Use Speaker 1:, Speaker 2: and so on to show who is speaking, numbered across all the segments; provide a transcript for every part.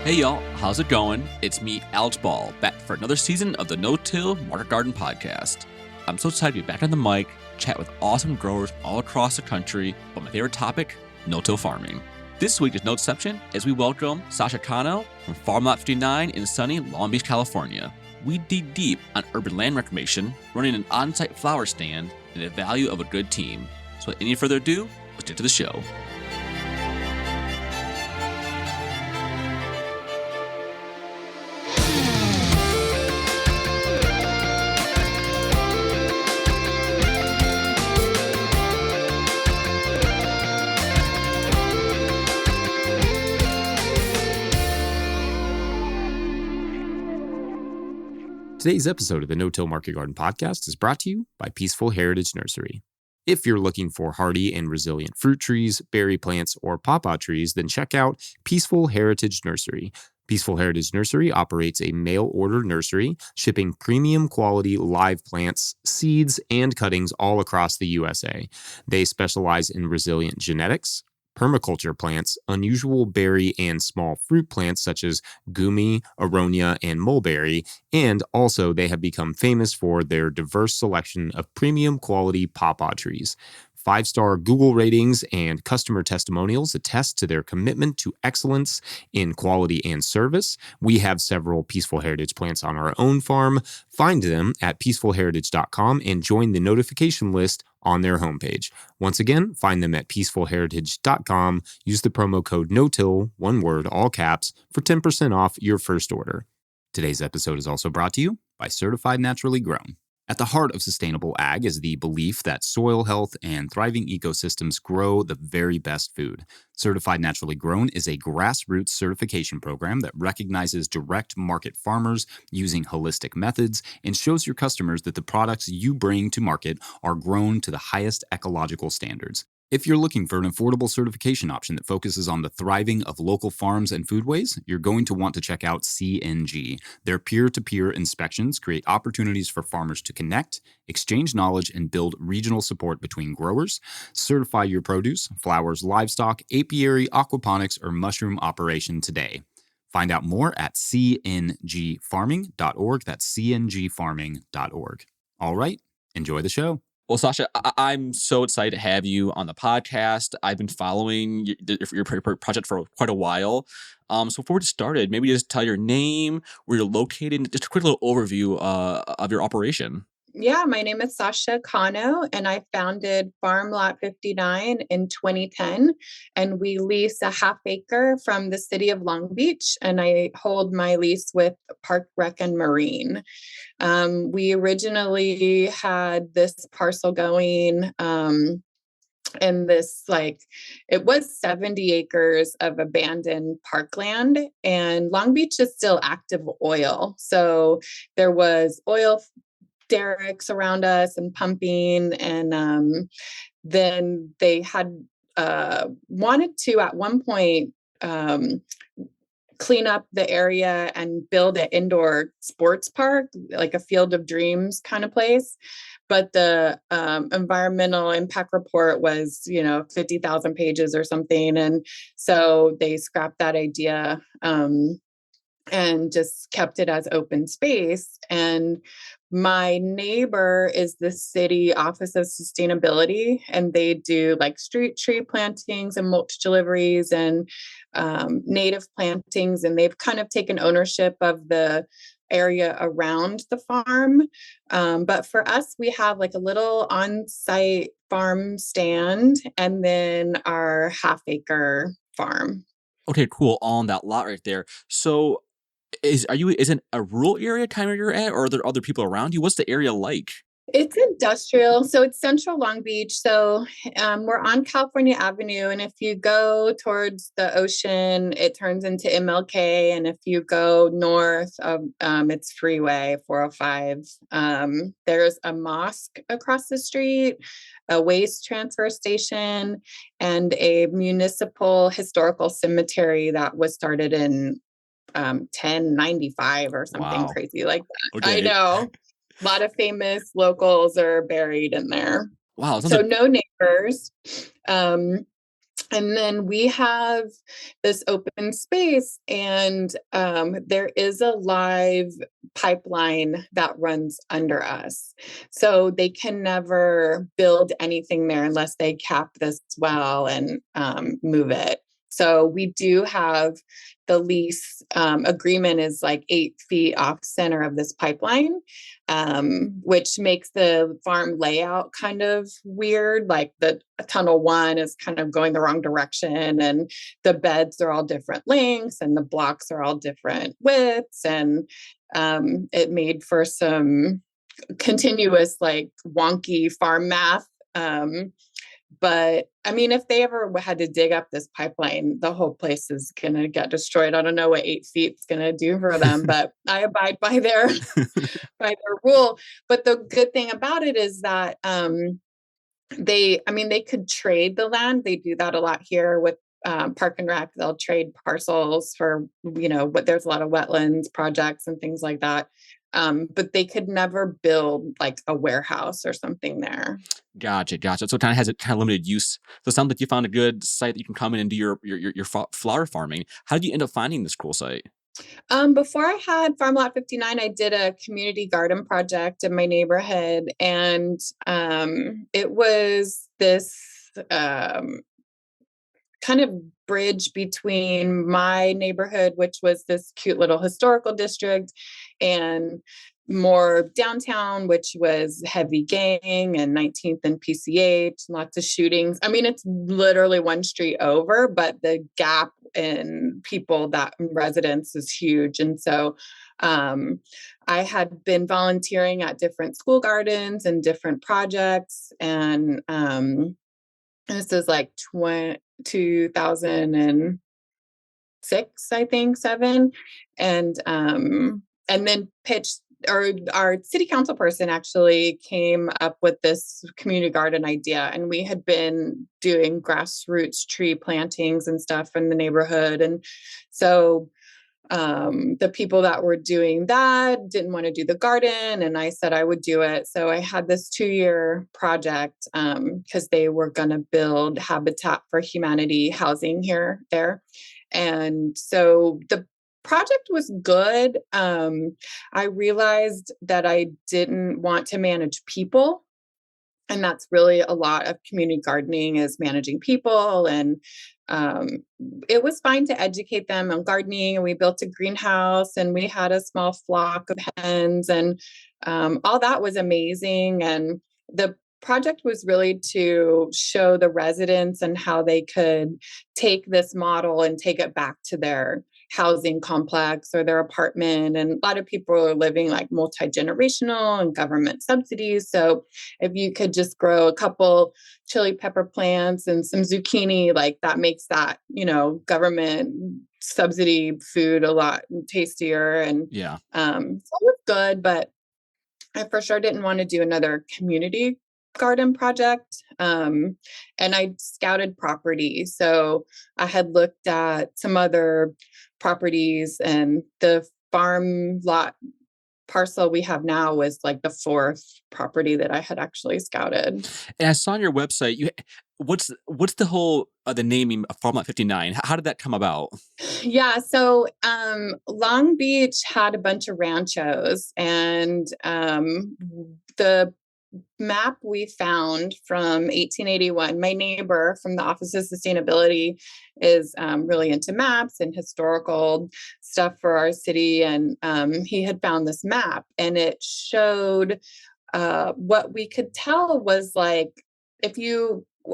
Speaker 1: Hey y'all, how's it going? It's me, Alex Ball, back for another season of the No-Till Market Garden Podcast. I'm so excited to be back on the mic, chat with awesome growers all across the country about my favorite topic, no-till farming. This week is no exception as we welcome Sasha Kanno from Farm Lot 59 in sunny Long Beach, California. We dig deep on urban land reclamation, running an on-site flower stand, and the value of a good team. So without any further ado, let's get to the show.
Speaker 2: Today's episode of the No-Till Market Garden Podcast is brought to you by Peaceful Heritage Nursery. If you're looking for hardy and resilient fruit trees, berry plants, or pawpaw trees, then check out Peaceful Heritage Nursery. Peaceful Heritage Nursery operates a mail-order nursery, shipping premium quality live plants, seeds, and cuttings all across the USA. They specialize in resilient genetics, permaculture plants, unusual berry and small fruit plants such as gumi, aronia, and mulberry, and also they have become famous for their diverse selection of premium quality pawpaw trees. 5-star Google ratings and customer testimonials attest to their commitment to excellence in quality and service. We have several Peaceful Heritage plants on our own farm. Find them at peacefulheritage.com and join the notification list on their homepage. Once again, find them at peacefulheritage.com. Use the promo code NOTIL, one word, all caps, for 10% off your first order. Today's episode is also brought to you by Certified Naturally Grown. At the heart of sustainable ag is the belief that soil health and thriving ecosystems grow the very best food. Certified Naturally Grown is a grassroots certification program that recognizes direct market farmers using holistic methods and shows your customers that the products you bring to market are grown to the highest ecological standards. If you're looking for an affordable certification option that focuses on the thriving of local farms and foodways, you're going to want to check out CNG. Their peer-to-peer inspections create opportunities for farmers to connect, exchange knowledge, and build regional support between growers. Certify your produce, flowers, livestock, apiary, aquaponics, or mushroom operation today. Find out more at cngfarming.org. That's cngfarming.org. All right, enjoy the show.
Speaker 1: Well, Sasha, I'm so excited to have you on the podcast. I've been following your project for quite a while. So before we get started, maybe just tell your name, where you're located, just a quick little overview of your operation.
Speaker 3: Yeah, my name is Sasha Kanno, and I founded Farm Lot 59 in 2010, and we lease a half acre from the city of Long Beach, and I hold my lease with Park Rec and Marine. We originally had this parcel going, and this, it was 70 acres of abandoned parkland, and Long Beach is still active oil. So there was oil derricks around us and pumping. And then they had wanted to, at one point, clean up the area and build an indoor sports park, like a Field of Dreams kind of place. But the environmental impact report was, 50,000 pages or something. And so they scrapped that idea and just kept it as open space. And my neighbor is the city Office of Sustainability, and they do street tree plantings and mulch deliveries and native plantings. And they've kind of taken ownership of the area around the farm. But for us, we have a little on-site farm stand and then our half-acre farm.
Speaker 1: Okay, cool. On that lot right there. So is it a rural area kind of you're at, or are there other people around you? What's the area like?
Speaker 3: It's industrial. So it's central Long Beach. So we're on California Avenue. And if you go towards the ocean, it turns into MLK. And if you go north of it's Freeway 405, there's a mosque across the street, a waste transfer station, and a municipal historical cemetery that was started in 1095 or something crazy like that. Okay. I know. A lot of famous locals are buried in there.
Speaker 1: Wow.
Speaker 3: So no neighbors. And then we have this open space, and there is a live pipeline that runs under us. So they can never build anything there unless they cap this well and move it. So we do have the lease agreement is like 8 feet off center of this pipeline, which makes the farm layout kind of weird. Like the tunnel one is kind of going the wrong direction, and the beds are all different lengths, and the blocks are all different widths, and it made for some continuous, like wonky farm math. But I mean, if they ever had to dig up this pipeline, the whole place is going to get destroyed. I don't know what 8 feet is going to do for them, but I abide by their by their rule. But the good thing about it is that they could trade the land. They do that a lot here with Park and Rec. They'll trade parcels for, but there's a lot of wetlands projects and things like that. But they could never build like a warehouse or something there.
Speaker 1: Gotcha. So it kind of has a kind of limited use. So it sounds like you found a good site that you can come in and do your flower farming. How did you end up finding this cool site?
Speaker 3: Before I had Farm Lot 59, I did a community garden project in my neighborhood, and it was this kind of bridge between my neighborhood, which was this cute little historical district, and more downtown, which was heavy gang and 19th and PCH, lots of shootings. I mean, it's literally one street over, but the gap in people that residents is huge. And so I had been volunteering at different school gardens and different projects. And this is like 2006, I think, 7. And then pitched, or our city council person actually came up with this community garden idea, and we had been doing grassroots tree plantings and stuff in the neighborhood. And so the people that were doing that didn't want to do the garden, and I said I would do it. So I had this 2-year project because they were going to build Habitat for Humanity housing there. And so the project was good. I realized that I didn't want to manage people. And that's really a lot of community gardening, is managing people. And it was fine to educate them on gardening. And we built a greenhouse, and we had a small flock of hens, and all that was amazing. And the project was really to show the residents and how they could take this model and take it back to their housing complex or their apartment. And a lot of people are living like multi-generational and government subsidies. So if you could just grow a couple chili pepper plants and some zucchini, like that makes that, government subsidy food a lot tastier. And
Speaker 1: Yeah.
Speaker 3: So it was good, but I for sure didn't want to do another community garden project. And I scouted property. So I had looked at some other properties, and the farm lot parcel we have now was like the 4th property that I had actually scouted.
Speaker 1: And I saw on your website, what's the whole the naming of Farm Lot 59? How did that come about?
Speaker 3: Yeah, so Long Beach had a bunch of ranchos, and the map we found from 1881, my neighbor from the Office of Sustainability is really into maps and historical stuff for our city. And he had found this map, and it showed what we could tell was like,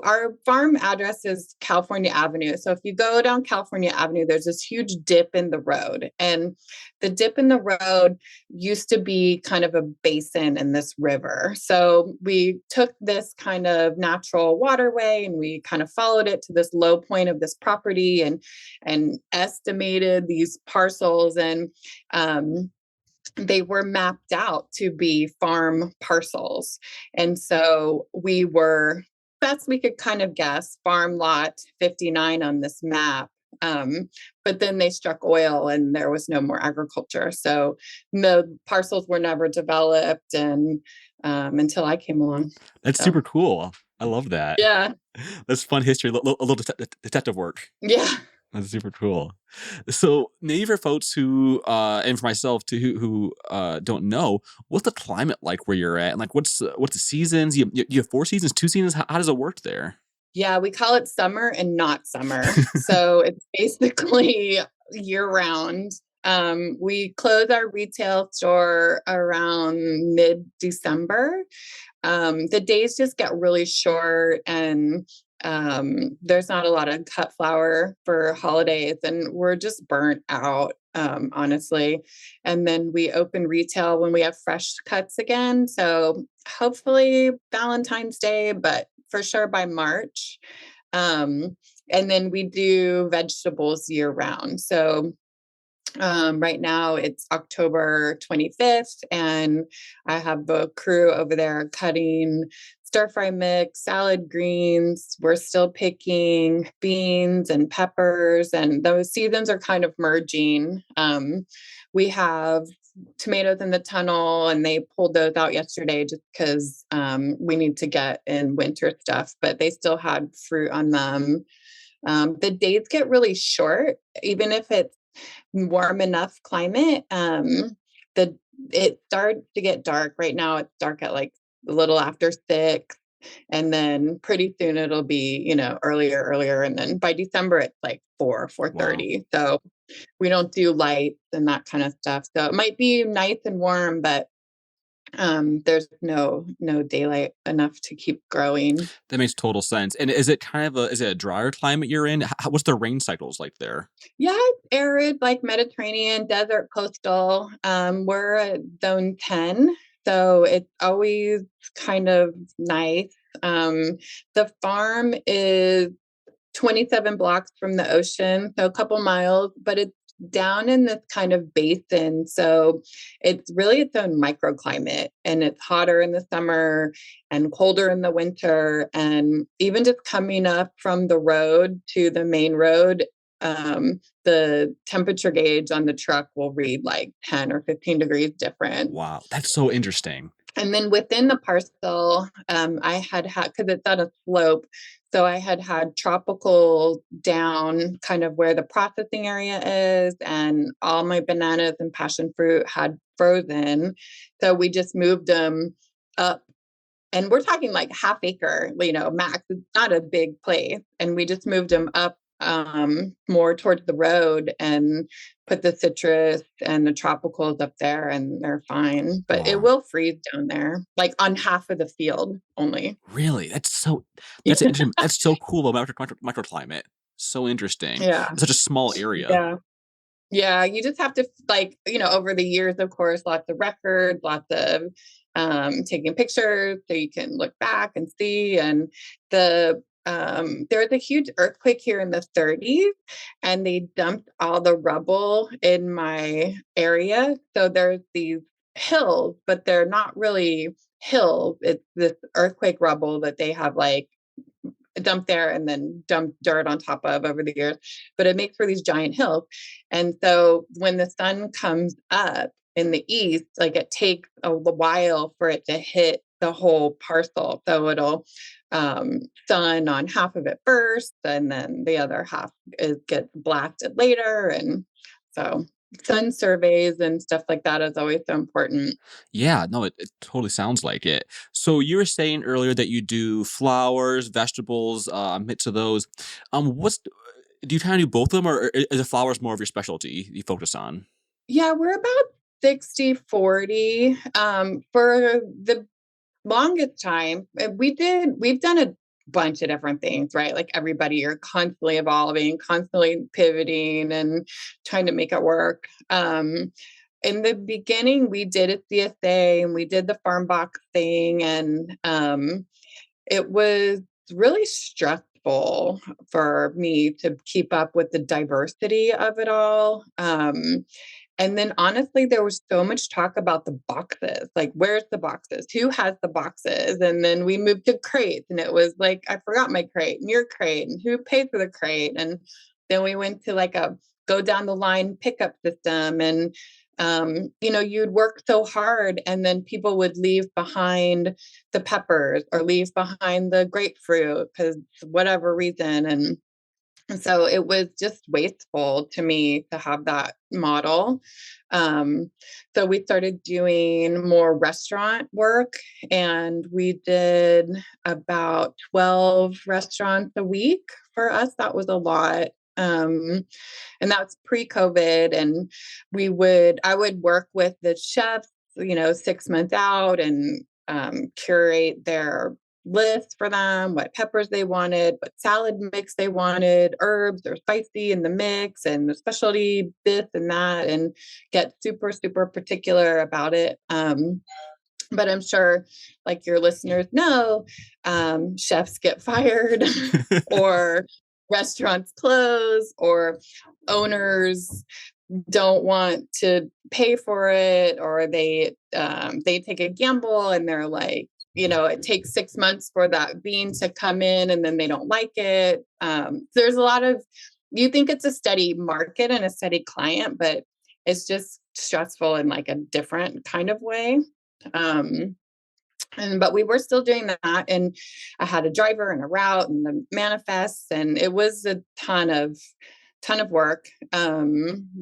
Speaker 3: our farm address is California Avenue. So if you go down California Avenue, there's this huge dip in the road. And the dip in the road used to be kind of a basin in this river. So we took this kind of natural waterway, and we kind of followed it to this low point of this property, and estimated these parcels. And they were mapped out to be farm parcels. And so we were, best we could kind of guess, Farm Lot 59 on this map. But then they struck oil, and there was no more agriculture. So the parcels were never developed, and until I came along.
Speaker 1: That's super cool. I love that.
Speaker 3: Yeah.
Speaker 1: That's fun history, a little detective work.
Speaker 3: Yeah.
Speaker 1: That's super cool. So maybe for folks who, and for myself too, who don't know, what's the climate like where you're at, and like what's the seasons? You have 4 seasons, 2 seasons. How does it work there?
Speaker 3: Yeah, we call it summer and not summer. So it's basically year round. We close our retail store around mid-December. The days just get really short, and there's not a lot of cut flower for holidays, and we're just burnt out, honestly. And then we open retail when we have fresh cuts again. So hopefully Valentine's Day, but for sure by March. Um, and then we do vegetables year round. So right now it's October 25th, and I have the crew over there cutting stir fry mix, salad greens. We're still picking beans and peppers, and those seasons are kind of merging. We have tomatoes in the tunnel, and they pulled those out yesterday just because we need to get in winter stuff, but they still had fruit on them. The days get really short, even if it's warm enough climate. The It starts to get dark. Right now it's dark at like a little after 6, and then pretty soon it'll be, earlier, and then by December it's like 4:30. So we don't do lights and that kind of stuff. So it might be nice and warm, but there's no daylight enough to keep growing.
Speaker 1: That makes total sense. And is it kind of is it a drier climate you're in? What's the rain cycles like there?
Speaker 3: Yeah, it's arid, like Mediterranean, desert, coastal. We're at zone 10, so it's always kind of nice. The farm is 27 blocks from the ocean, so a couple miles, but it's down in this kind of basin. So it's really its own microclimate, and it's hotter in the summer and colder in the winter. And even just coming up from the road to the main road, the temperature gauge on the truck will read like 10 or 15 degrees different.
Speaker 1: Wow, that's so interesting.
Speaker 3: And then within the parcel, I had because it's on a slope, so I had tropical down kind of where the processing area is, and all my bananas and passion fruit had frozen. So we just moved them up, and we're talking like half acre, max. It's not a big place, and we just moved them up more towards the road and put the citrus and the tropicals up there, and they're fine. But it
Speaker 1: Wow.
Speaker 3: will freeze down there, like on half of the field only.
Speaker 1: Really? That's interesting. That's so cool about microclimate. So interesting.
Speaker 3: Yeah.
Speaker 1: It's such a small area.
Speaker 3: Yeah. Yeah. You just have to, over the years, of course, lots of records, lots of taking pictures so you can look back and see. And there was a huge earthquake here in the 30s, and they dumped all the rubble in my area. So there's these hills, but they're not really hills. It's this earthquake rubble that they have like dumped there and then dumped dirt on top of over the years. But it makes for these giant hills. And so when the sun comes up in the east, like it takes a while for it to hit the whole parcel. So it'll sun on half of it first, and then the other half gets blasted later. And so sun surveys and stuff like that is always so important.
Speaker 1: Yeah, no, it totally sounds like it. So you were saying earlier that you do flowers, vegetables, mix of those. Do you kind of do both of them, or is the flowers more of your specialty you focus on?
Speaker 3: Yeah, we're about 60/40. For the longest time, we've done a bunch of different things, right? Like everybody, you're constantly evolving, constantly pivoting and trying to make it work. In the beginning, we did a CSA and we did the farm box thing, and it was really stressful for me to keep up with the diversity of it all. And then honestly, there was so much talk about the boxes. Like, where's the boxes? Who has the boxes? And then we moved to crates, and it was like, I forgot my crate and your crate, and who paid for the crate? And then we went to like a go down the line pickup system. And you'd work so hard and then people would leave behind the peppers or leave behind the grapefruit because whatever reason. And so it was just wasteful to me to have that model. So we started doing more restaurant work, and we did about 12 restaurants a week. For us, that was a lot. And that's pre-COVID. And I would work with the chefs, 6 months out and curate their list for them, what peppers they wanted, what salad mix they wanted, herbs or spicy in the mix, and the specialty this and that, and get super, super particular about it. But I'm sure, like your listeners know, chefs get fired or restaurants close or owners don't want to pay for it, or they take a gamble and they're like, it takes 6 months for that bean to come in and then they don't like it. There's a lot of, you think it's a steady market and a steady client, but it's just stressful in like a different kind of way. But we were still doing that, and I had a driver and a route and the manifests, and it was a ton of work. A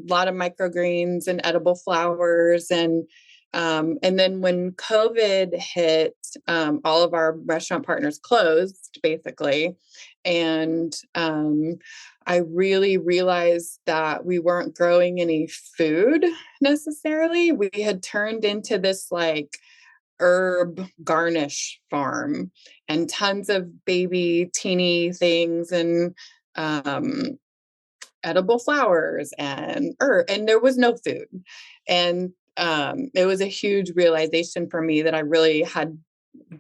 Speaker 3: lot of microgreens and edible flowers, and then when COVID hit, all of our restaurant partners closed basically, and I really realized that we weren't growing any food necessarily. We had turned into this like herb garnish farm and tons of baby teeny things and edible flowers and there was no food. And it was a huge realization for me that I really had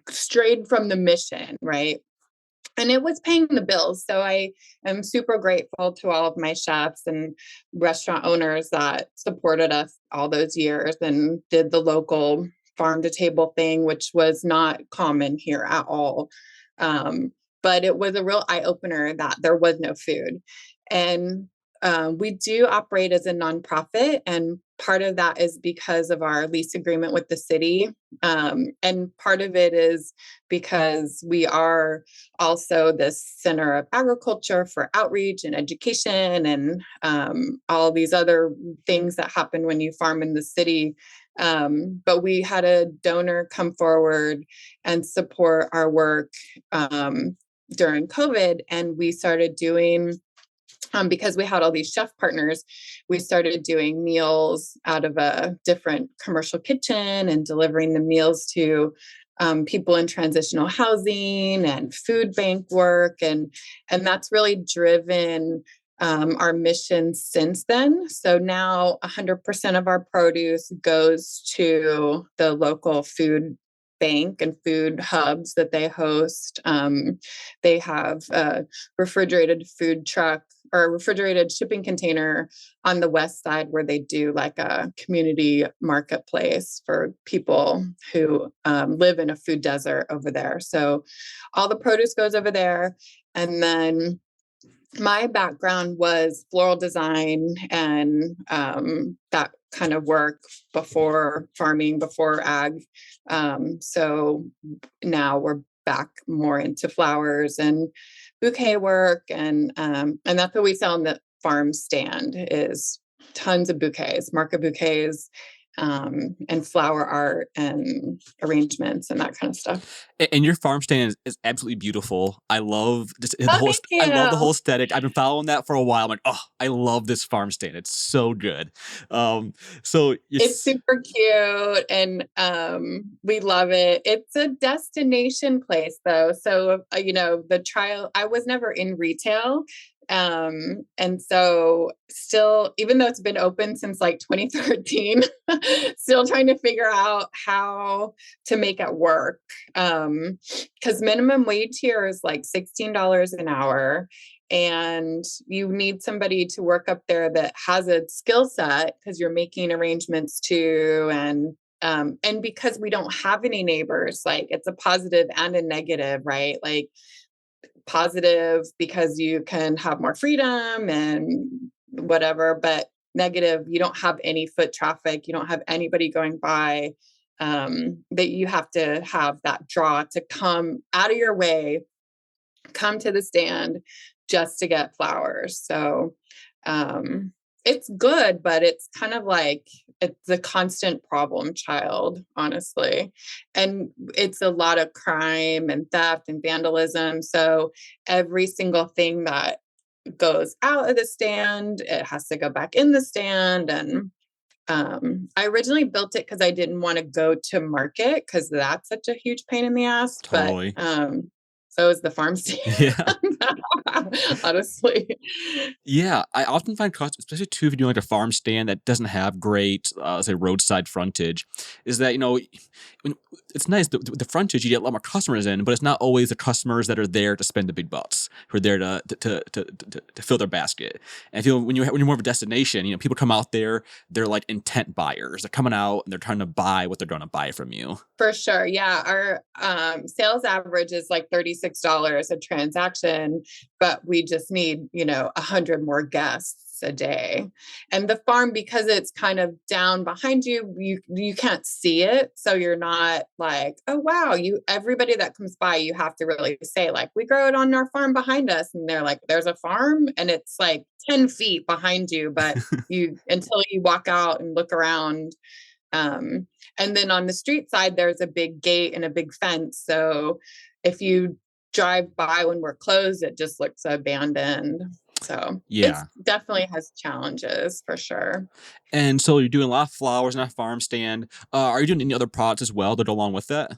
Speaker 3: strayed from the mission, right? And it was paying the bills. So I am super grateful to all of my chefs and restaurant owners that supported us all those years and did the local farm to table thing, which was not common here at all. But it was a real eye opener that there was no food. And we do operate as a nonprofit, and part of that is because of our lease agreement with the city. And part of it is because we are also this center of agriculture for outreach and education and all these other things that happen when you farm in the city. But we had a donor come forward and support our work during COVID, and we started doing because we had all these chef partners, we started doing meals out of a different commercial kitchen and delivering the meals to people in transitional housing and food bank work. And that's really driven our mission since then. So now 100% of our produce goes to the local food bank and food hubs that they host. They have a refrigerated food truck or a refrigerated shipping container on the west side where they do like a community marketplace for people who live in a food desert over there. So all the produce goes over there. And then my background was floral design and that kind of work before farming, before ag. So now we're back more into flowers and bouquet work. And that's what we sell in the farm stand is tons of bouquets, market bouquets, and flower art and arrangements and that kind of stuff.
Speaker 1: And your farm stand is absolutely beautiful. I love just the
Speaker 3: Thank you.
Speaker 1: I love the whole aesthetic. I've been following that for a while. I'm like, oh, I love this farm stand. It's so good. So
Speaker 3: it's super cute and we love it. It's a destination place though. So, the trial, I was never in retail. And so still, even though it's been open since like 2013, still trying to figure out how to make it work. Cause minimum wage here is like $16 an hour. And you need somebody to work up there that has a skill set because you're making arrangements too. And because we don't have any neighbors, like it's a positive and a negative, right? Like positive because you can have more freedom and whatever, but negative, you don't have any foot traffic, you don't have anybody going by, that you have to have that draw to come out of your way, come to the stand just to get flowers. So it's good, but it's kind of like it's a constant problem child, honestly. And it's a lot of crime and theft and vandalism. So every single thing that goes out of the stand, it has to go back in the stand. And I originally built it because I didn't want to go to market because that's such a huge pain in the ass.
Speaker 1: Totally.
Speaker 3: But so is the farm stand.
Speaker 1: Yeah.
Speaker 3: Honestly.
Speaker 1: Yeah, I often find customers, especially too, if you're doing like a farm stand that doesn't have great, say, roadside frontage, is that, it's nice, the frontage, you get a lot more customers in, but it's not always the customers that are there to spend the big bucks, who are there to fill their basket. And I feel when you're more of a destination, people come out there, they're like intent buyers. They're coming out and they're trying to buy what they're going to buy from you.
Speaker 3: For sure. Yeah. Our sales average is like $36 a transaction, but we just need, 100 more guests a day. And the farm, because it's kind of down behind you, you can't see it. So you're not like, oh, wow, everybody that comes by, you have to really say like, we grow it on our farm behind us. And they're like, there's a farm and it's like 10 feet behind you, but until you walk out and look around. And then on the street side, there's a big gate and a big fence. So if you drive by when we're closed, it just looks abandoned. So
Speaker 1: yeah,
Speaker 3: it definitely has challenges for sure.
Speaker 1: And so you're doing a lot of flowers in that farm stand. Are you doing any other products as well that go along with that?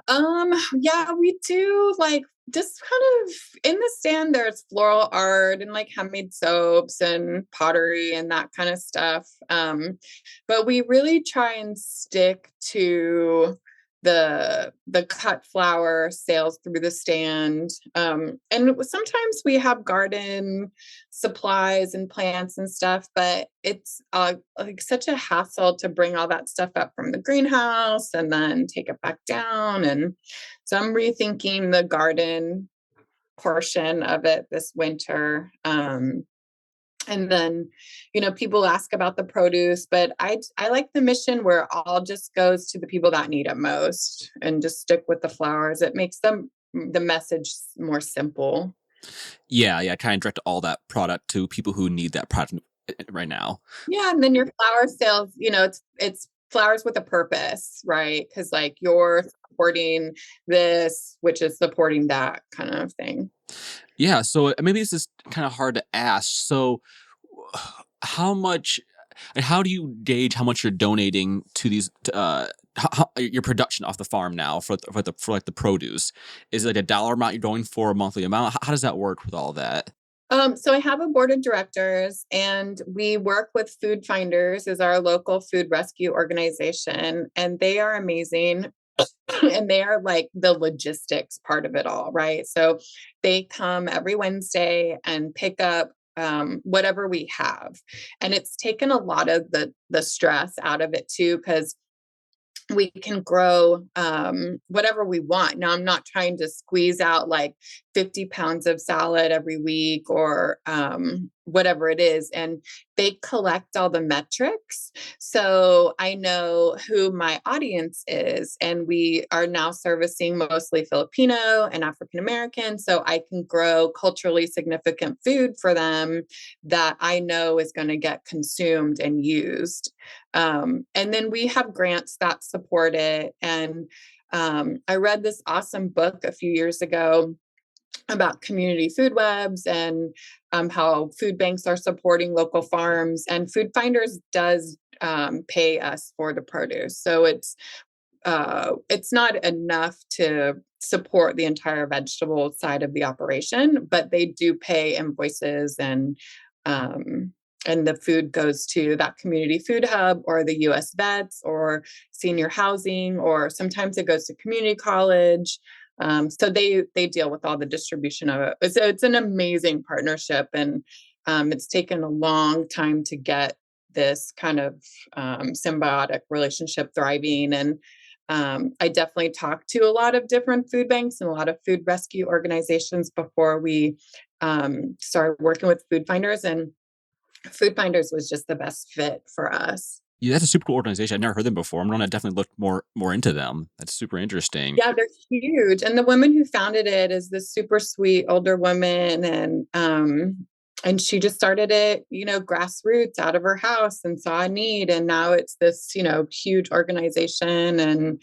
Speaker 3: Yeah, we do like just kind of in the stand, there's floral art and like handmade soaps and pottery and that kind of stuff. But we really try and stick to the cut flower sales through the stand. And sometimes we have garden supplies and plants and stuff, but it's like such a hassle to bring all that stuff up from the greenhouse and then take it back down. And so I'm rethinking the garden portion of it this winter. And then, people ask about the produce, but I like the mission where it all just goes to the people that need it most and just stick with the flowers. It makes the message more simple.
Speaker 1: Yeah, kind of direct all that product to people who need that product right now.
Speaker 3: Yeah, and then your flower sales, it's flowers with a purpose, right? Because like you're supporting this, which is supporting that kind of thing.
Speaker 1: Yeah, so maybe this is kind of hard to ask. So how do you gauge how much you're donating to these, your production off the farm now for like the produce? Is it like a dollar amount you're going for, a monthly amount? How does that work with all that?
Speaker 3: So I have a board of directors and we work with Food Finders is our local food rescue organization, and they are amazing. And they are like the logistics part of it all, right? So they come every Wednesday and pick up whatever we have. And it's taken a lot of the stress out of it too, because we can grow whatever we want. Now, I'm not trying to squeeze out like 50 pounds of salad every week or whatever it is. And they collect all the metrics. So I know who my audience is. And we are now servicing mostly Filipino and African American. So I can grow culturally significant food for them that I know is going to get consumed and used. And then we have grants that support it. And I read this awesome book a few years ago about community food webs and how food banks are supporting local farms, and Food Finders does pay us for the produce. So it's not enough to support the entire vegetable side of the operation, but they do pay invoices, and the food goes to that community food hub or the US Vets or senior housing, or sometimes it goes to community college. So they deal with all the distribution of it. So it's an amazing partnership, and it's taken a long time to get this kind of symbiotic relationship thriving. And I definitely talked to a lot of different food banks and a lot of food rescue organizations before we started working with Food Finders. And Food Finders was just the best fit for us.
Speaker 1: Yeah, that's a super cool organization. I've never heard them before. I'm going to definitely look more into them. That's super interesting.
Speaker 3: Yeah, they're huge. And the woman who founded it is this super sweet older woman. And she just started it, grassroots out of her house and saw a need. And now it's this, huge organization, and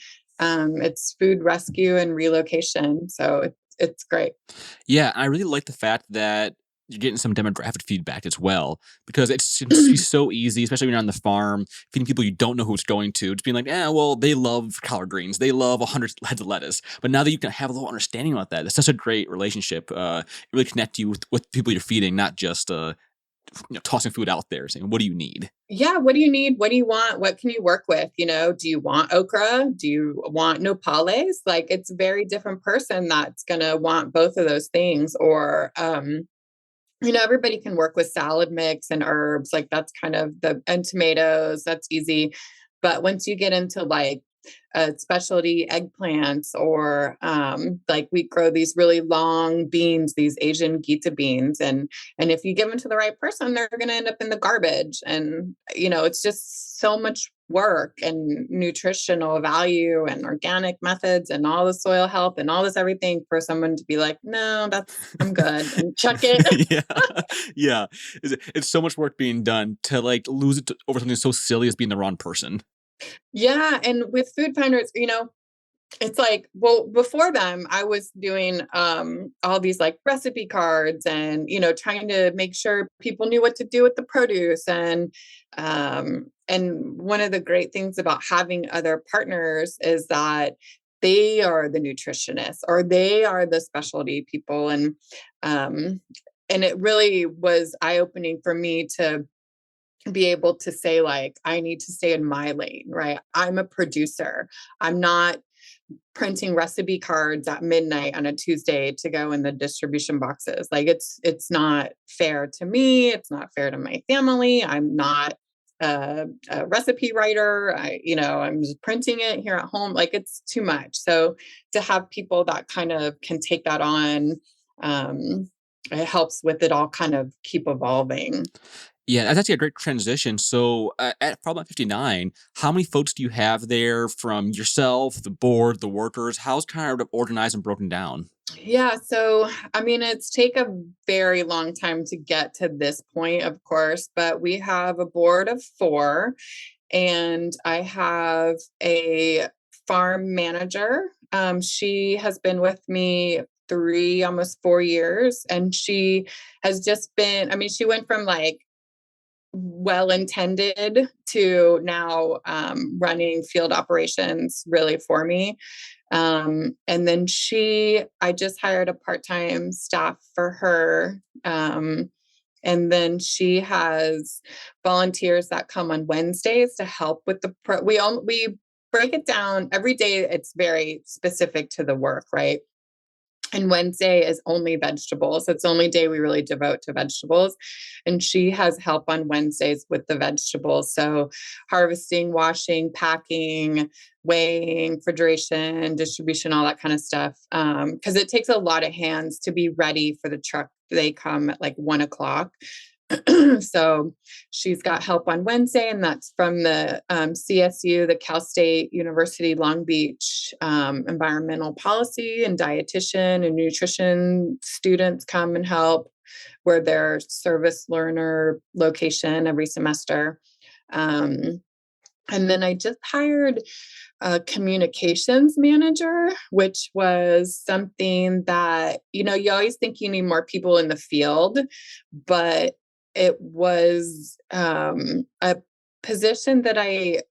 Speaker 3: it's food rescue and relocation. So it's great.
Speaker 1: Yeah, I really like the fact that you're getting some demographic feedback as well, because it seems to be so easy, especially when you're on the farm, feeding people you don't know who it's going to. Just being like, well, they love collard greens. They love 100 heads of lettuce. But now that you can have a little understanding about that, it's such a great relationship. It really connect you with people you're feeding, not just tossing food out there saying, what do you need?
Speaker 3: Yeah. What do you need? What do you want? What can you work with? Do you want okra? Do you want nopales? Like, it's a very different person that's going to want both of those things. Or, everybody can work with salad mix and herbs. Like, that's kind of and tomatoes, that's easy. But once you get into like specialty eggplants, or like we grow these really long beans, these Asian Gita beans, and if you give them to the right person, they're going to end up in the garbage. And it's just so much work and nutritional value and organic methods and all the soil health and all this everything for someone to be like, no, I'm good, and chuck it.
Speaker 1: Yeah. It's so much work being done to like lose it over something so silly as being the wrong person.
Speaker 3: Yeah. And with Food Finders, it's like, well, before them, I was doing all these like recipe cards and, trying to make sure people knew what to do with the produce. And one of the great things about having other partners is that they are the nutritionists, or they are the specialty people. And it really was eye-opening for me to be able to say, like, I need to stay in my lane, right? I'm a producer. I'm not printing recipe cards at midnight on a Tuesday to go in the distribution boxes. Like, it's not fair to me. It's not fair to my family. I'm not a recipe writer. I'm just printing it here at home. Like, it's too much. So to have people that kind of can take that on, it helps with it all kind of keep evolving.
Speaker 1: Yeah, that's actually a great transition. So at Problem 59, how many folks do you have there from yourself, the board, the workers? How's kind of organized and broken down?
Speaker 3: Yeah. So, I mean, it's take a very long time to get to this point, of course, but we have a board of 4, and I have a farm manager. She has been with me 3, almost 4 years, and she has just been, I mean, she went from like well-intended to now running field operations really for me. And then I just hired a part-time staff for her. And then she has volunteers that come on Wednesdays to help with we break it down every day. It's very specific to the work, right? And Wednesday is only vegetables. It's the only day we really devote to vegetables. And she has help on Wednesdays with the vegetables. So harvesting, washing, packing, weighing, refrigeration, distribution, all that kind of stuff. Because it takes a lot of hands to be ready for the truck. They come at like 1:00. So she's got help on Wednesday, and that's from the CSU, the Cal State University Long Beach environmental policy and dietitian and nutrition students come and help. We're their service learner location every semester. And then I just hired a communications manager, which was something that, you always think you need more people in the field, but it was a position that I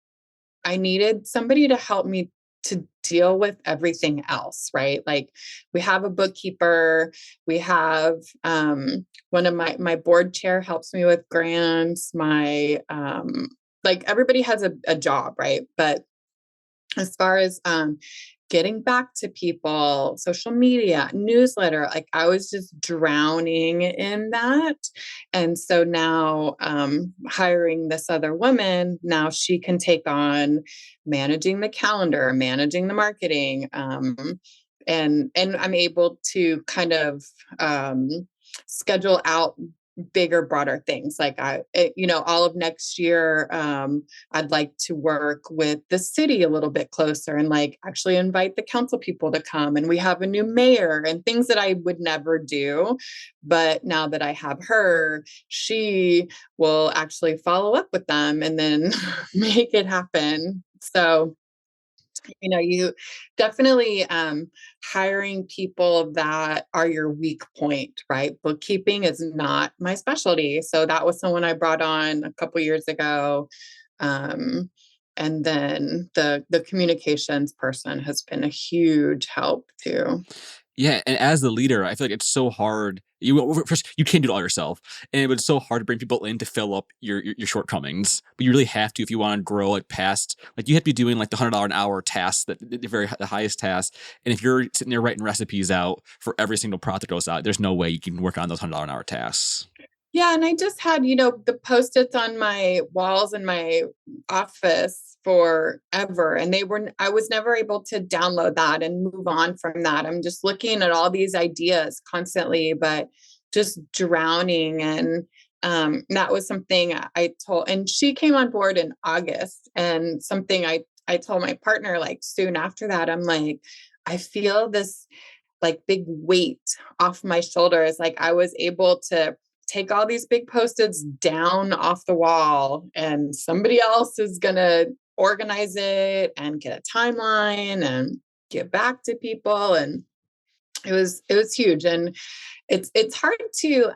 Speaker 3: needed somebody to help me to deal with everything else, right? Like, we have a bookkeeper, we have one of my board chair helps me with grants, my like, everybody has a job, right? But as far as getting back to people, social media, newsletter, like, I was just drowning in that. And so now hiring this other woman, now she can take on managing the calendar, managing the marketing. And I'm able to kind of schedule out bigger, broader things. Like all of next year, I'd like to work with the city a little bit closer and like actually invite the council people to come. And we have a new mayor and things that I would never do. But now that I have her, she will actually follow up with them and then make it happen. So you definitely hiring people that are your weak point, right? Bookkeeping is not my specialty. So that was someone I brought on a couple years ago. And then the communications person has been a huge help too.
Speaker 1: Yeah, and as the leader, I feel like it's so hard. First, you can't do it all yourself, and it was so hard to bring people in to fill up your shortcomings. But you really have to if you want to grow like past. Like you have to be doing like the $100 an hour tasks, the highest tasks. And if you're sitting there writing recipes out for every single product that goes out, there's no way you can work on those $100 an hour tasks.
Speaker 3: Yeah, and I just had, the Post-its on my walls in my office forever. And I was never able to download that and move on from that. I'm just looking at all these ideas constantly, but just drowning. And that was something I told, and she came on board in August. And something I told my partner, like soon after that, I'm like, I feel this like big weight off my shoulders. Like I was able to take all these big Post-its down off the wall and somebody else is going to organize it and get a timeline and get back to people. And it was huge. And it's hard to,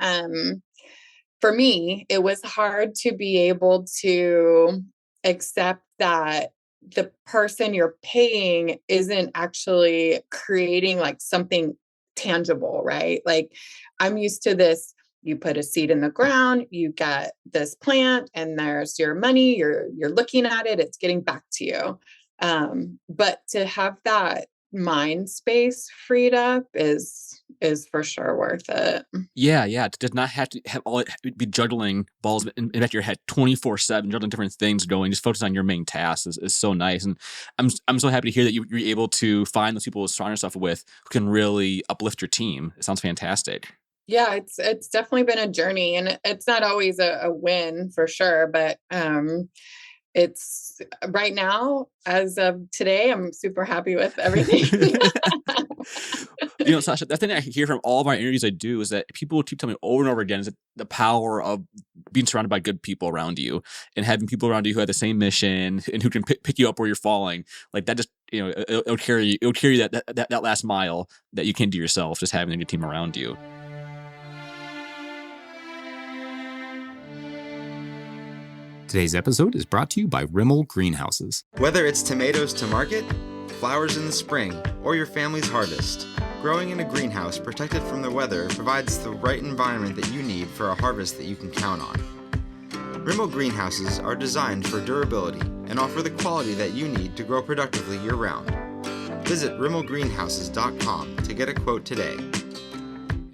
Speaker 3: for me, it was hard to be able to accept that the person you're paying isn't actually creating like something tangible, right? Like I'm used to this. You put a seed in the ground, you get this plant, and there's your money. You're looking at it, it's getting back to you. But to have that mind space freed up is for sure worth it.
Speaker 1: Yeah, it does not have to have all it be juggling balls in the back of your head 24/7, juggling different things going. Just focus on your main task is so nice, and I'm so happy to hear that you're able to find those people to surround yourself with who can really uplift your team. It sounds fantastic.
Speaker 3: Yeah, it's definitely been a journey, and it's not always a win for sure, but it's right now, as of today, I'm super happy with everything.
Speaker 1: Sasha, the thing I hear from all of my interviews I do is that people keep telling me over and over again is that the power of being surrounded by good people around you and having people around you who have the same mission and who can pick you up where you're falling. Like that just, it'll carry that last mile that you can't do yourself, just having a good team around you.
Speaker 2: Today's episode is brought to you by RIMOL Greenhouses.
Speaker 4: Whether it's tomatoes to market, flowers in the spring, or your family's harvest, growing in a greenhouse protected from the weather provides the right environment that you need for a harvest that you can count on. RIMOL Greenhouses are designed for durability and offer the quality that you need to grow productively year-round. Visit RIMOLGreenhouses.com to get a quote today.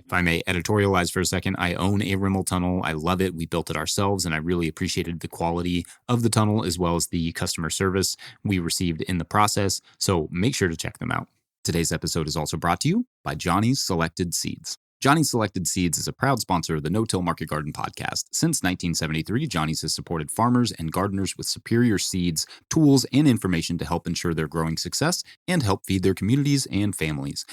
Speaker 2: If I may editorialize for a second, I own a RIMOL tunnel. I love it. We built it ourselves, and I really appreciated the quality of the tunnel as well as the customer service we received in the process. So make sure to check them out. Today's episode is also brought to you by Johnny's Selected Seeds. Johnny's Selected Seeds is a proud sponsor of the No-Till Market Garden podcast. Since 1973, Johnny's has supported farmers and gardeners with superior seeds, tools, and information to help ensure their growing success and help feed their communities and families.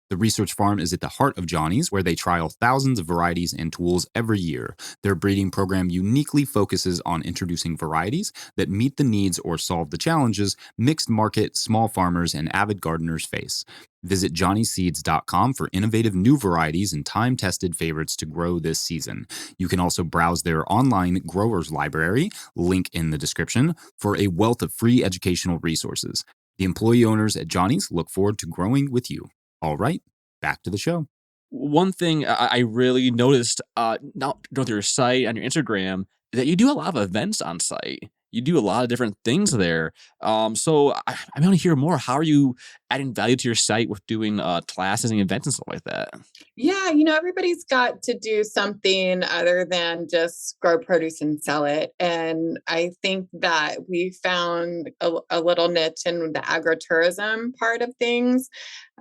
Speaker 2: The research farm is at the heart of Johnny's, where they trial thousands of varieties and tools every year. Their breeding program uniquely focuses on introducing varieties that meet the needs or solve the challenges mixed market, small farmers, and avid gardeners face. Visit johnnyseeds.com for innovative new varieties and time-tested favorites to grow this season. You can also browse their online growers library, link in the description, for a wealth of free educational resources. The employee owners at Johnny's look forward to growing with you. All right, back to the show.
Speaker 1: One thing I really noticed, now go through your site on your Instagram, that you do a lot of events on site. You do a lot of different things there. So I want to hear more. How are you adding value to your site with doing classes and events and stuff like that?
Speaker 3: Yeah, everybody's got to do something other than just grow produce and sell it. And I think that we found a little niche in the agritourism part of things.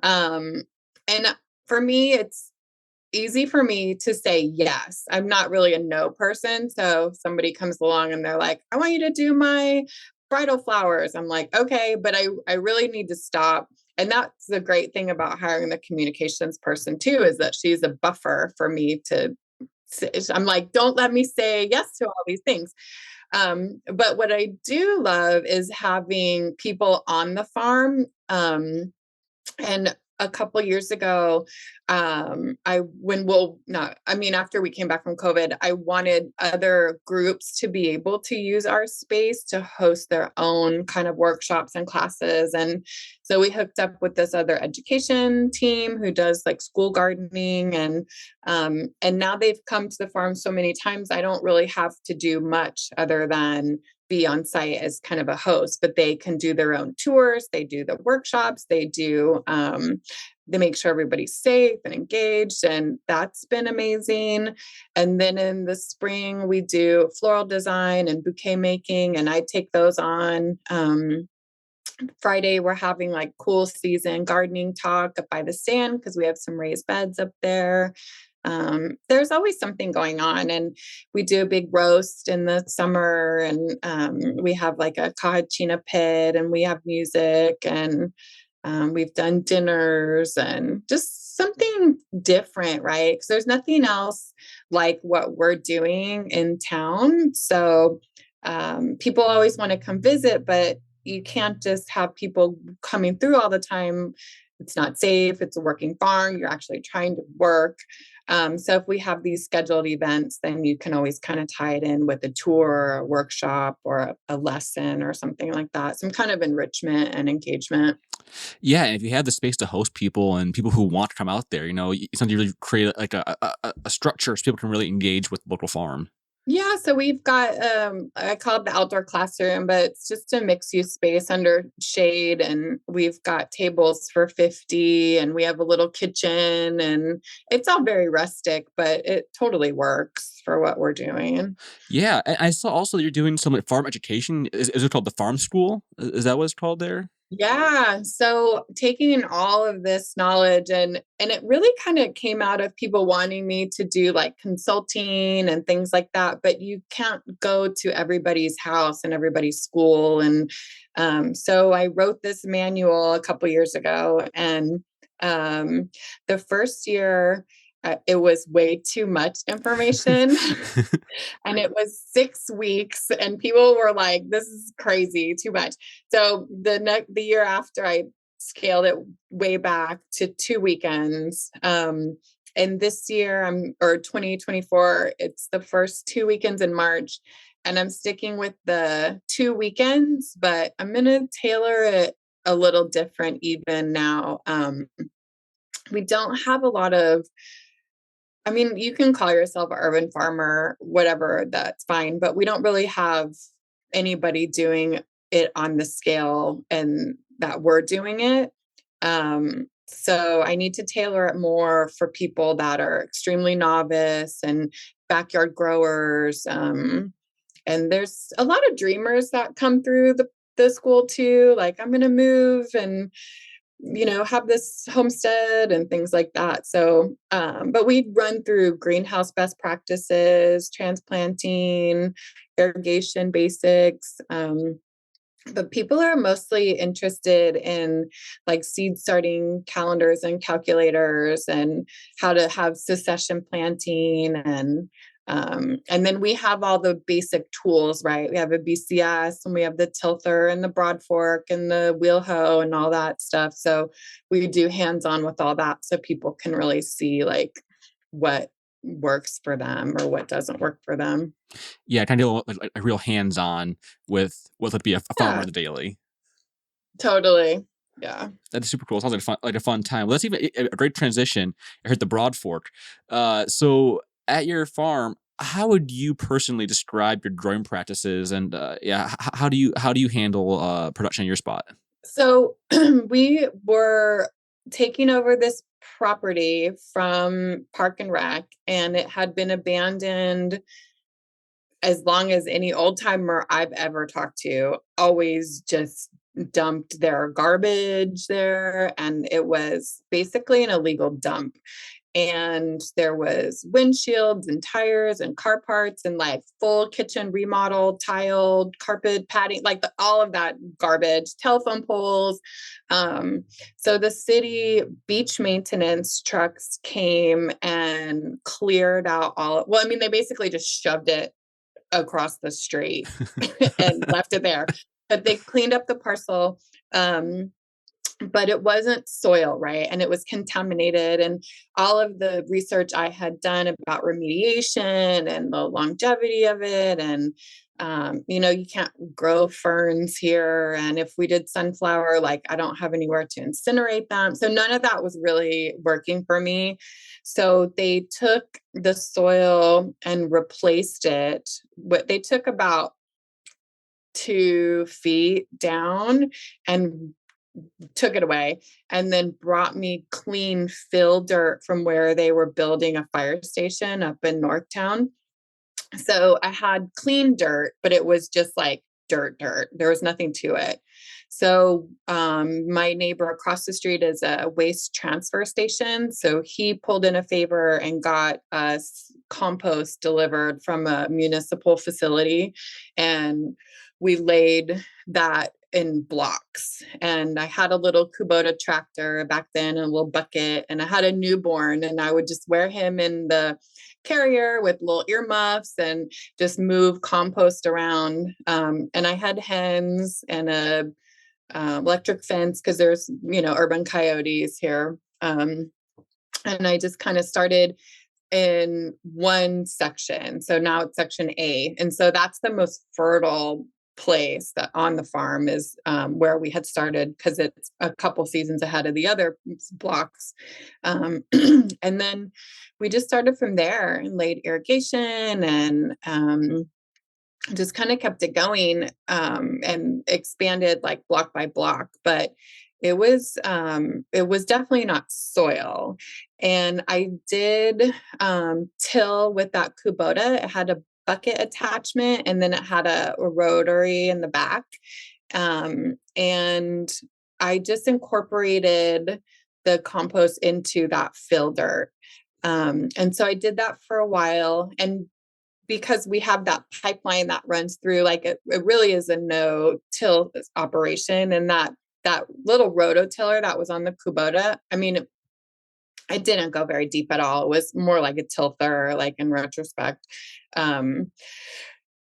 Speaker 3: And for me, it's, easy for me to say yes. I'm not really a no person. So if somebody comes along and they're like, I want you to do my bridal flowers. I'm like, okay, but I really need to stop. And that's the great thing about hiring the communications person too, is that she's a buffer for me to, I'm like, don't let me say yes to all these things. But what I do love is having people on the farm. And a couple years ago, after we came back from COVID, I wanted other groups to be able to use our space to host their own kind of workshops and classes. And so we hooked up with this other education team who does like school gardening, and now they've come to the farm so many times, I don't really have to do much other than be on site as kind of a host, but they can do their own tours. They do the workshops. They make sure everybody's safe and engaged. And that's been amazing. And then in the spring, we do floral design and bouquet making, and I take those on. Friday, we're having like cool season gardening talk up by the stand because we have some raised beds up there. There's always something going on, and we do a big roast in the summer, and we have like a cajina pit, and we have music, and we've done dinners and just something different, right? Because there's nothing else like what we're doing in town. So people always want to come visit, but you can't just have people coming through all the time. It's not safe. It's a working farm. You're actually trying to work. So if we have these scheduled events, then you can always kind of tie it in with a tour or a workshop or a lesson or something like that. Some kind of enrichment and engagement.
Speaker 1: Yeah, and if you have the space to host people and people who want to come out there, it's something to really create like a structure so people can really engage with the local farm.
Speaker 3: Yeah, so we've got, I call it the outdoor classroom, but it's just a mixed use space under shade. And we've got tables for 50, and we have a little kitchen, and it's all very rustic, but it totally works for what we're doing.
Speaker 1: Yeah, and I saw also you're doing some like farm education. Is it called the farm school? Is that what it's called there?
Speaker 3: Yeah. So taking all of this knowledge, and it really kind of came out of people wanting me to do like consulting and things like that, but you can't go to everybody's house and everybody's school. And so I wrote this manual a couple years ago, and the first year, it was way too much information. And it was 6 weeks, and people were like, this is crazy, too much. So the year after, I scaled it way back to 2 weekends. And this year, 2024, it's the first 2 weekends in March, and I'm sticking with the 2 weekends, but I'm going to tailor it a little different even now. We don't have a lot of, you can call yourself an urban farmer, whatever, that's fine. But we don't really have anybody doing it on the scale and that we're doing it. So I need to tailor it more for people that are extremely novice and backyard growers. And there's a lot of dreamers that come through the school too. Like, I'm going to move and have this homestead and things like that. So, but we run through greenhouse best practices, transplanting, irrigation basics. But people are mostly interested in like seed starting calendars and calculators, and how to have succession planting, and then we have all the basic tools, right? We have a BCS, and we have the tilther and the broad fork and the wheel hoe and all that stuff. So we do hands-on with all that, so people can really see like what works for them or what doesn't work for them.
Speaker 1: Yeah, kind of like a real hands-on with what would be a farmer on the daily.
Speaker 3: Totally. Yeah.
Speaker 1: That is super cool. It sounds like a fun time. Well, that's even a great transition. I heard the broad fork. So at your farm, how would you personally describe your growing practices, and how do you handle production in your spot?
Speaker 3: So we were taking over this property from Park and Rec, and it had been abandoned as long as any old timer I've ever talked to always just dumped their garbage there, and it was basically an illegal dump. And there was windshields and tires and car parts and like full kitchen remodel, tiled, carpet, padding, like all of that garbage, telephone poles. So the city beach maintenance trucks came and cleared out well, I mean, they basically just shoved it across the street and left it there. But they cleaned up the parcel. But it wasn't soil, right? And it was contaminated. And all of the research I had done about remediation and the longevity of it. And, you can't grow ferns here. And if we did sunflower, like I don't have anywhere to incinerate them. So none of that was really working for me. So they took the soil and replaced it. They took about 2 feet down and took it away, and then brought me clean fill dirt from where they were building a fire station up in Northtown. So I had clean dirt, but it was just like dirt. There was nothing to it. So my neighbor across the street is a waste transfer station. So he pulled in a favor and got us compost delivered from a municipal facility. And we laid that in blocks. And I had a little Kubota tractor back then, and a little bucket, and I had a newborn, and I would just wear him in the carrier with little earmuffs and just move compost around. And I had hens and a electric fence because there's, urban coyotes here. And I just kind of started in one section. So now it's section A. And so that's the most fertile place that on the farm is where we had started, because it's a couple seasons ahead of the other blocks. And then we just started from there and laid irrigation and just kind of kept it going and expanded like block by block. But it was definitely not soil. And I did till with that Kubota. It had a bucket attachment, and then it had a rotary in the back. And I just incorporated the compost into that fill dirt. And so I did that for a while. And because we have that pipeline that runs through, like it really is a no-till operation. And that little rototiller that was on the Kubota, I mean, it didn't go very deep at all. It was more like a tilther, like in retrospect. And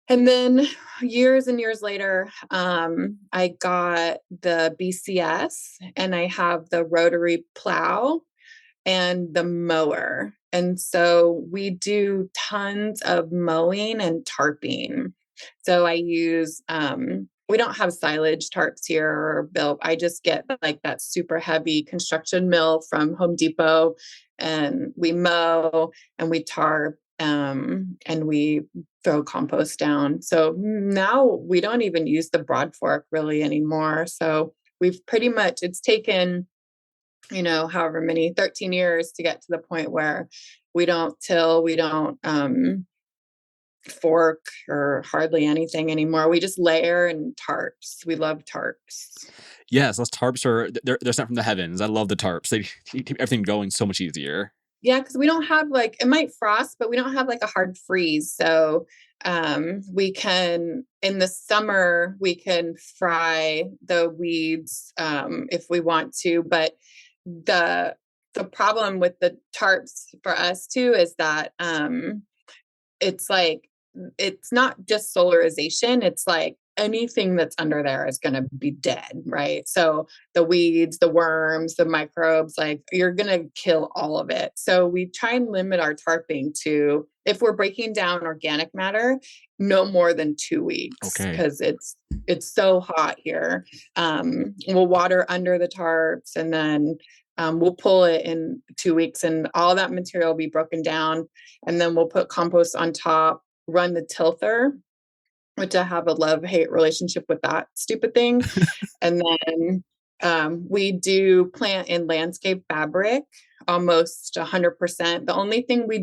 Speaker 3: then years and years later, I got the BCS, and I have the rotary plow and the mower. And so we do tons of mowing and tarping. So I use, we don't have silage tarps here or built. I just get like that super heavy construction mill from Home Depot, and we mow and we tarp, and we throw compost down. So now we don't even use the broad fork really anymore. So we've pretty much, it's taken, however many, 13 years to get to the point where we don't till, we don't fork or hardly anything anymore. We just layer and tarps. We love tarps.
Speaker 1: Yes, those tarps they're sent from the heavens. I love the tarps. They keep everything going so much easier.
Speaker 3: Yeah, because we don't have it might frost, but we don't have like a hard freeze. So we can, in the summer, we can fry the weeds if we want to. But the problem with the tarps for us too is that it's not just solarization. It's like anything that's under there is going to be dead, right? So the weeds, the worms, the microbes, like you're going to kill all of it. So we try and limit our tarping to, if we're breaking down organic matter, no more than 2 weeks, because it's so hot here. We'll water under the tarps, and then we'll pull it in 2 weeks, and all that material will be broken down. And then we'll put compost on top, run the tilther, which I have a love-hate relationship with that stupid thing. And then we do plant in landscape fabric, almost 100%. The only thing we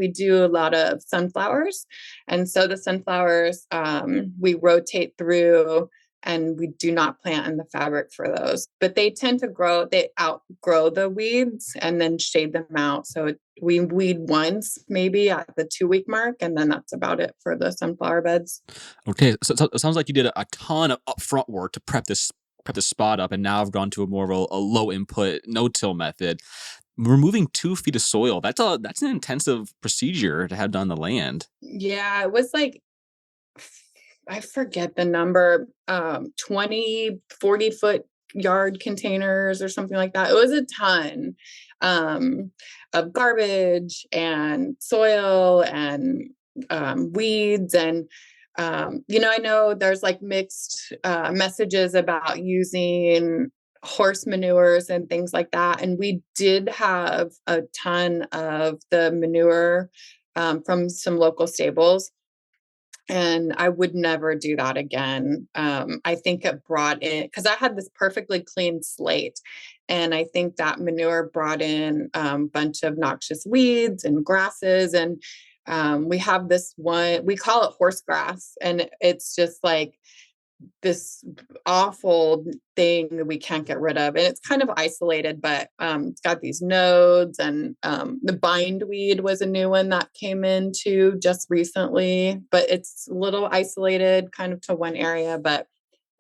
Speaker 3: do a lot of sunflowers. And so the sunflowers, we rotate through, and we do not plant in the fabric for those. But they tend to they outgrow the weeds and then shade them out. So we weed once, maybe at the 2-week mark, and then that's about it for the sunflower beds.
Speaker 1: Okay, so it sounds like you did a ton of upfront work to prep this spot up, and now I've gone to a more of a low input, no till method. Removing 2 feet of soil, that's an intensive procedure to have done on the land.
Speaker 3: Yeah, it was like, I forget the number, 20, 40-foot yard containers or something like that. It was a ton of garbage and soil and weeds. And, I know there's like mixed messages about using horse manures and things like that. And we did have a ton of the manure from some local stables. And I would never do that again. I think it brought in, because I had this perfectly clean slate. And I think that manure brought in a bunch of noxious weeds and grasses. And we have this one, we call it horse grass. And it's just like this awful thing that we can't get rid of. And it's kind of isolated, but it's got these nodes. And the bindweed was a new one that came into just recently, but it's a little isolated kind of to one area. But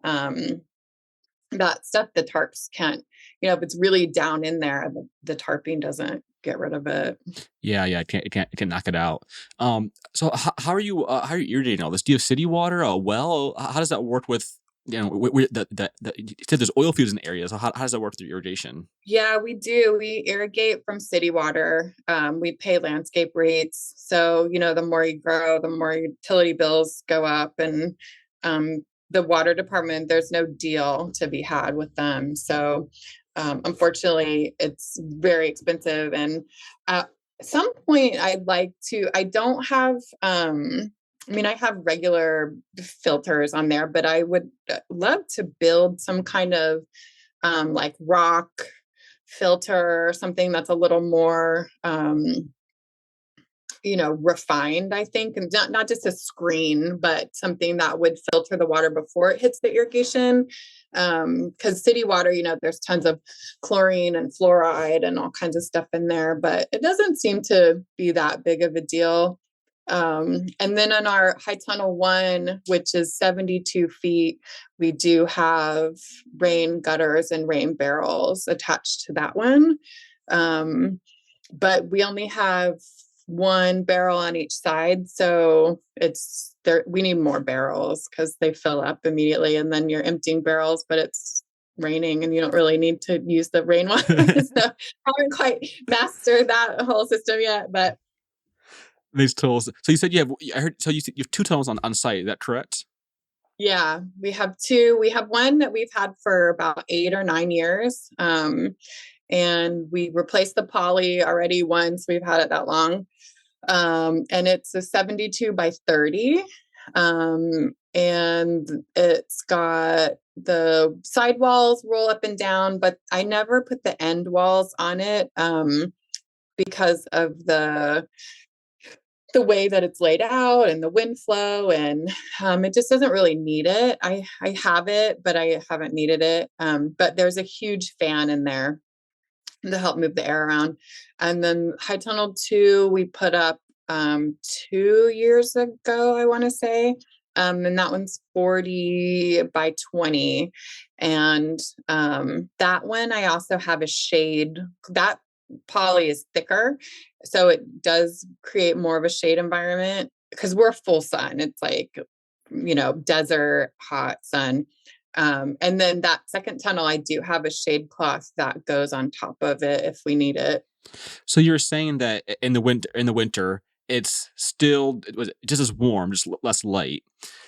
Speaker 3: that stuff, the tarps can't, if it's really down in there, the tarping doesn't get rid of it.
Speaker 1: Yeah, it can't knock it out. So how are you irrigating all this? Do you have city water, a well? How does that work with, you said there's oil fields in the area, so how does that work through irrigation?
Speaker 3: Yeah, we do. We irrigate from city water. We pay landscape rates. So, the more you grow, the more utility bills go up. And the water department, there's no deal to be had with them. So unfortunately, it's very expensive. And at some point, I don't have, I have regular filters on there, but I would love to build some kind of like rock filter or something that's a little more, refined, I think, and not just a screen, but something that would filter the water before it hits the irrigation. Because city water, there's tons of chlorine and fluoride and all kinds of stuff in there, but it doesn't seem to be that big of a deal. And then on our high tunnel 1, which is 72 feet, we do have rain gutters and rain barrels attached to that one. But we only have 1 barrel on each side. So it's there. We need more barrels because they fill up immediately, and then you're emptying barrels, but it's raining and you don't really need to use the rainwater. So I haven't quite mastered that whole system yet, but
Speaker 1: These tools. So you said you have 2 tunnels on site. Is that correct?
Speaker 3: Yeah, we have 2. We have one that we've had for about 8 or 9 years. And we replaced the poly already once. We've had it that long. And it's a 72 by 30. And it's got the side walls roll up and down, but I never put the end walls on it because of the way that it's laid out and the wind flow, and it just doesn't really need it. I have it, but I haven't needed it. But there's a huge fan in there to help move the air around. And then high tunnel 2, we put up 2 years ago, I want to say. And that one's 40 by 20. And that one, I also have a shade. That poly is thicker, so it does create more of a shade environment because we're full sun. It's like, desert hot sun. And then that second tunnel, I do have a shade cloth that goes on top of it if we need it.
Speaker 1: So you're saying that in the winter, it's still just as warm, just less light.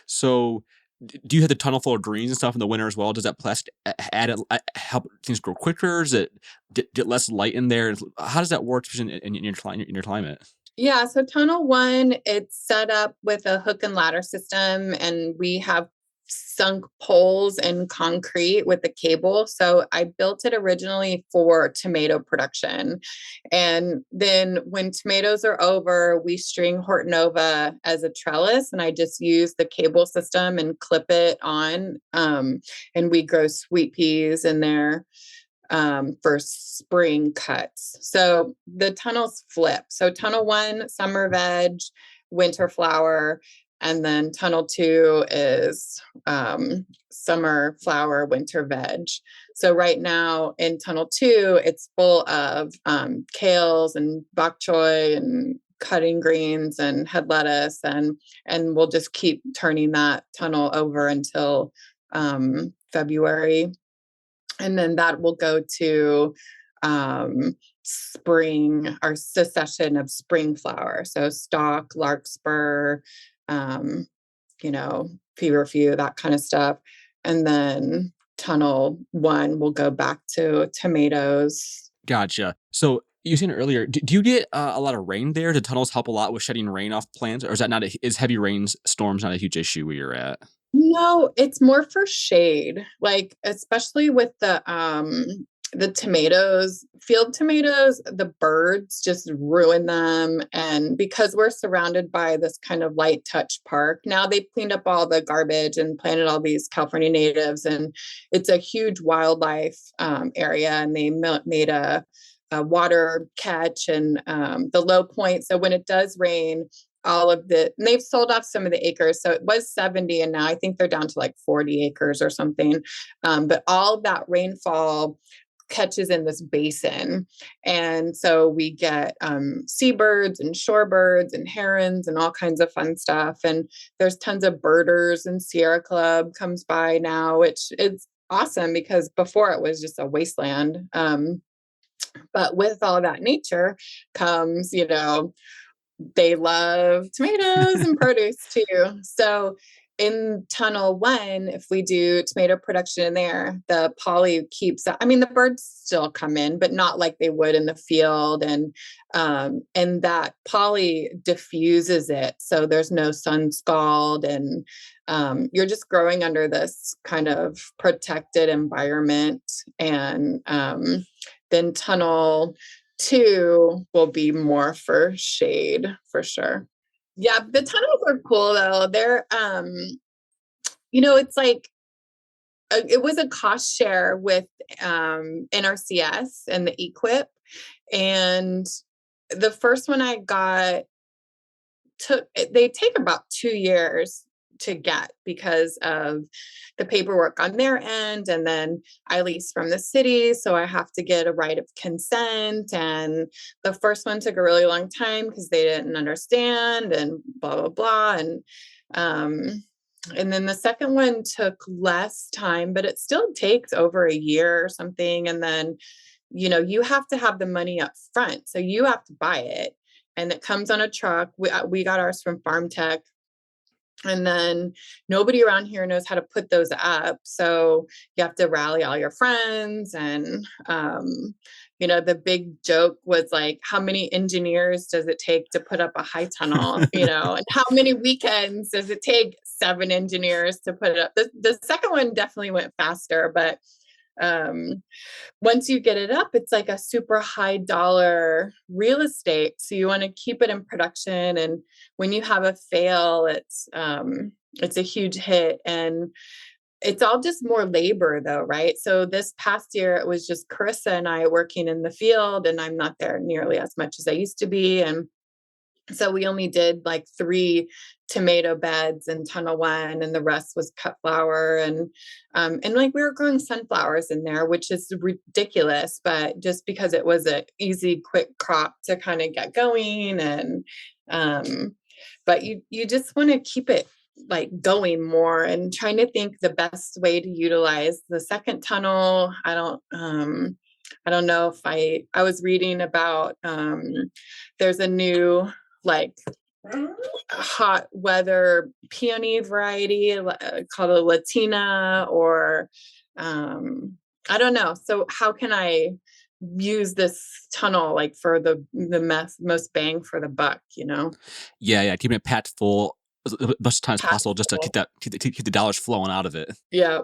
Speaker 1: So do you have the tunnel full of greens and stuff in the winter as well? Does that plastic help things grow quicker? Does it get less light in there? How does that work in your climate?
Speaker 3: Yeah, so tunnel 1, it's set up with a hook and ladder system, and we have sunk poles in concrete with the cable. So I built it originally for tomato production. And then when tomatoes are over, we string Hortonova as a trellis, and I just use the cable system and clip it on. And we grow sweet peas in there. for spring cuts. So the tunnels flip. So tunnel 1, summer veg, winter flower, and then tunnel 2 is summer flower, winter veg. So right now in tunnel 2, it's full of kales and bok choy and cutting greens and head lettuce, and we'll just keep turning that tunnel over until February. And then that will go to spring, or succession of spring flower. So stalk, larkspur, feverfew, that kind of stuff. And then tunnel 1 will go back to tomatoes.
Speaker 1: Gotcha. So you were saying earlier, do you get a lot of rain there? Do tunnels help a lot with shedding rain off plants? Or is that is heavy storms not a huge issue where you're at?
Speaker 3: No, it's more for shade. Like, especially with the tomatoes, field tomatoes, the birds just ruin them. And because we're surrounded by this kind of light touch park, now they've cleaned up all the garbage and planted all these California natives, and it's a huge wildlife area. And they made a water catch and the low point. So when it does rain, and they've sold off some of the acres. So it was 70 and now I think they're down to like 40 acres or something. But all of that rainfall catches in this basin. And so we get seabirds and shorebirds and herons and all kinds of fun stuff. And there's tons of birders, and Sierra Club comes by now, which is awesome because before it was just a wasteland. But with all that nature comes, they love tomatoes and produce too. So in tunnel 1, if we do tomato production in there, the poly the birds still come in, but not like they would in the field. And that poly diffuses it. So there's no sun scald, and you're just growing under this kind of protected environment. And then tunnel 2 will be more for shade for sure. Yeah, the tunnels are cool though. They're it's like it was a cost share with NRCS and the equip, and the first one I got they take about 2 years to get because of the paperwork on their end. And then I lease from the city, so I have to get a right of consent. And the first one took a really long time because they didn't understand and blah, blah, blah. And then the second one took less time, but it still takes over a year or something. And then, you have to have the money up front. So you have to buy it, and it comes on a truck. We got ours from Farm Tech. And then nobody around here knows how to put those up. So you have to rally all your friends. And, the big joke was like, how many engineers does it take to put up a high tunnel? And how many weekends does it take 7 engineers to put it up? The second one definitely went faster, but once you get it up, it's like a super high dollar real estate. So you want to keep it in production. And when you have a fail, it's a huge hit. And it's all just more labor though, right? So this past year, it was just Carissa and I working in the field, and I'm not there nearly as much as I used to be. And so we only did like 3 tomato beds in tunnel 1, and the rest was cut flower. And like we were growing sunflowers in there, which is ridiculous, but just because it was an easy, quick crop to kind of get going. And but you just want to keep it like going more, and trying to think the best way to utilize the second tunnel. I don't know if I was reading about there's a new like hot weather peony variety called a Latina, or I don't know. So how can I use this tunnel like for the most bang for the buck,
Speaker 1: Yeah, keeping it packed full as much time as possible, just to keep the dollars flowing out of it.
Speaker 3: Yeah.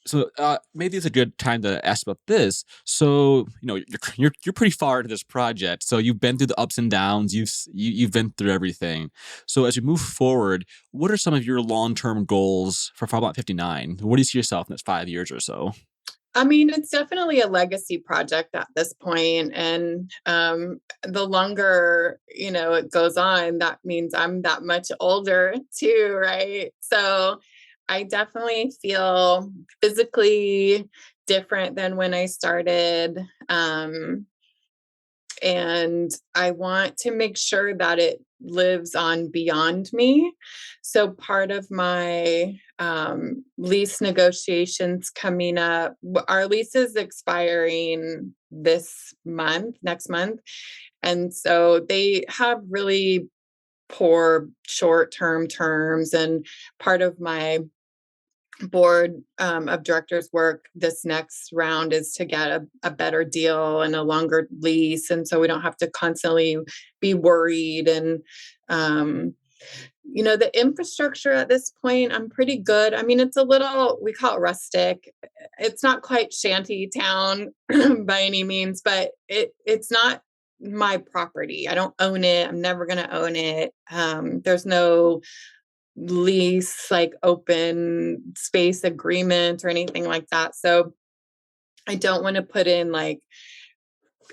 Speaker 1: So maybe it's a good time to ask about this. So you're pretty far into this project. So you've been through the ups and downs. You've been through everything. So as you move forward, what are some of your long-term goals for Farmland 59? What do you see yourself in the next 5 years or so?
Speaker 3: I mean, it's definitely a legacy project at this point. And the longer, it goes on, that means I'm that much older too, right? So I definitely feel physically different than when I started. And I want to make sure that it lives on beyond me. So part of my lease negotiations coming up, our lease is expiring next month. And so they have really poor short-term terms. And part of my board of directors work this next round is to get a better deal and a longer lease, and so we don't have to constantly be worried. And the infrastructure at this point, I'm pretty good. I mean, it's a little, we call it rustic. It's not quite shanty town by any means, but it's not my property. I don't own it. I'm never going to own it. There's no lease, like open space agreement or anything like that. So I don't want to put in like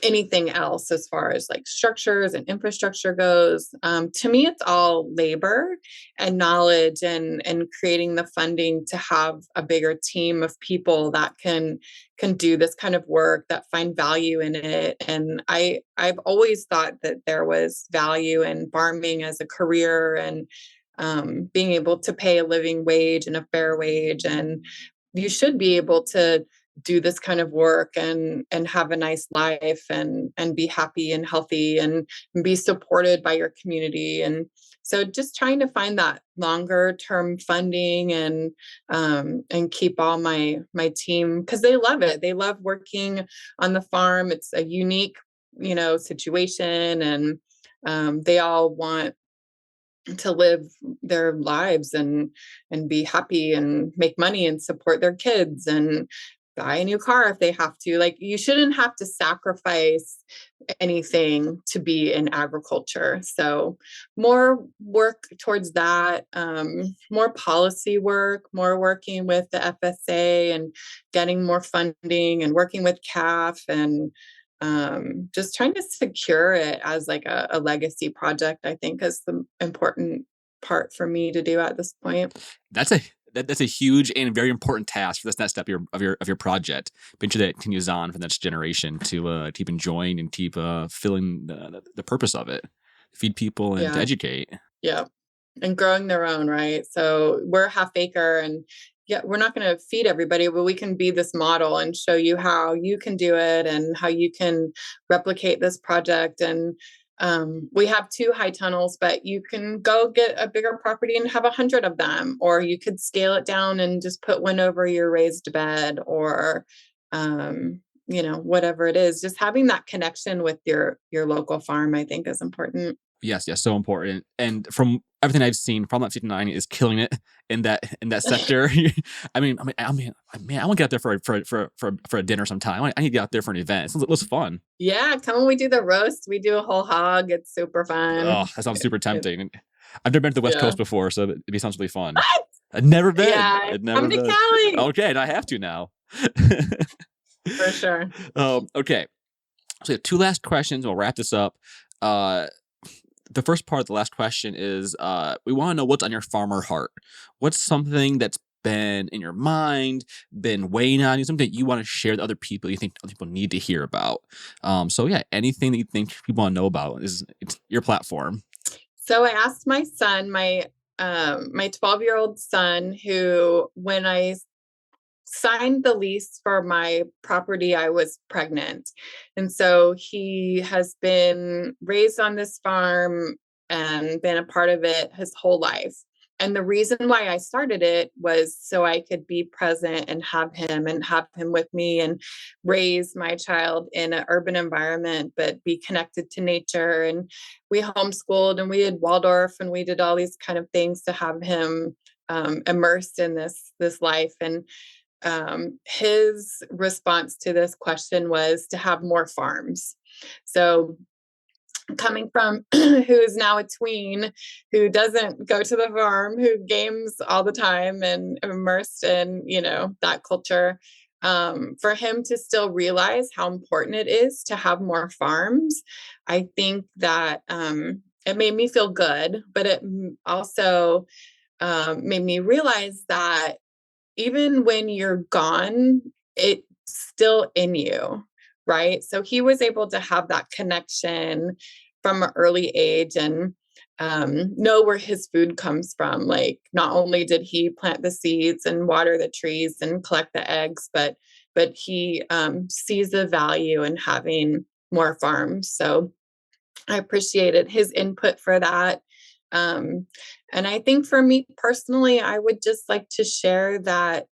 Speaker 3: anything else as far as like structures and infrastructure goes. To me, it's all labor and knowledge and creating the funding to have a bigger team of people that can do this kind of work, that find value in it. And I've always thought that there was value in farming as a career, and being able to pay a living wage and a fair wage. And you should be able to do this kind of work and have a nice life and be happy and healthy and be supported by your community. And so just trying to find that longer term funding and keep all my team, because they love it. They love working on the farm. It's a unique, situation, and they all want to live their lives and be happy and make money and support their kids and buy a new car if they have to. Like, you shouldn't have to sacrifice anything to be in agriculture. So more work towards that, more policy work, more working with the FSA and getting more funding and working with CAF and just trying to secure it as like a legacy project, I think is the important part for me to do at this point.
Speaker 1: That's a huge and very important task for this next step of your project. Make sure that it continues on for the next generation to keep enjoying and keep filling the purpose of it, feed people and to educate.
Speaker 3: Yeah, and growing their own, right? So we're half acre, and we're not going to feed everybody, but we can be this model and show you how you can do it and how you can replicate this project. And we have 2 high tunnels, but you can go get a bigger property and have 100 of them, or you could scale it down and just put one over your raised bed, or whatever it is. Just having that connection with your local farm, I think, is important.
Speaker 1: Yes, so important. And from everything I've seen, Farm Lab 59 is killing it in that sector. I mean, I want to get out there for a dinner sometime. I need to get out there for an event. It looks fun.
Speaker 3: Yeah, come when we do the roast. We do a whole hog. It's super fun.
Speaker 1: Oh, that sounds super tempting. I've never been to the West Coast before, so it sounds really fun. What? I've never been.
Speaker 3: Yeah, come to Cali.
Speaker 1: Okay, and I have to now.
Speaker 3: For sure.
Speaker 1: Okay, so we have 2 last questions. We'll wrap this up. The first part of the last question is, we want to know what's on your farmer heart. What's something that's been in your mind, been weighing on you, something that you want to share with other people, you think other people need to hear about? Anything that you think people want to know about, it's your platform.
Speaker 3: So I asked my son, my 12-year-old son, who, when I signed the lease for my property, I was pregnant. And so he has been raised on this farm and been a part of it his whole life. And the reason why I started it was so I could be present and have him with me and raise my child in an urban environment, but be connected to nature. And we homeschooled and we did Waldorf and we did all these kind of things to have him immersed in this life. And his response to this question was to have more farms. So coming from who is now a tween, who doesn't go to the farm, who games all the time and immersed in, that culture, for him to still realize how important it is to have more farms, I think that it made me feel good, but it also made me realize that even when you're gone, it's still in you, right? So he was able to have that connection from an early age and know where his food comes from. Like, not only did he plant the seeds and water the trees and collect the eggs, but he sees the value in having more farms. So I appreciated his input for that. And I think for me personally, I would just like to share that,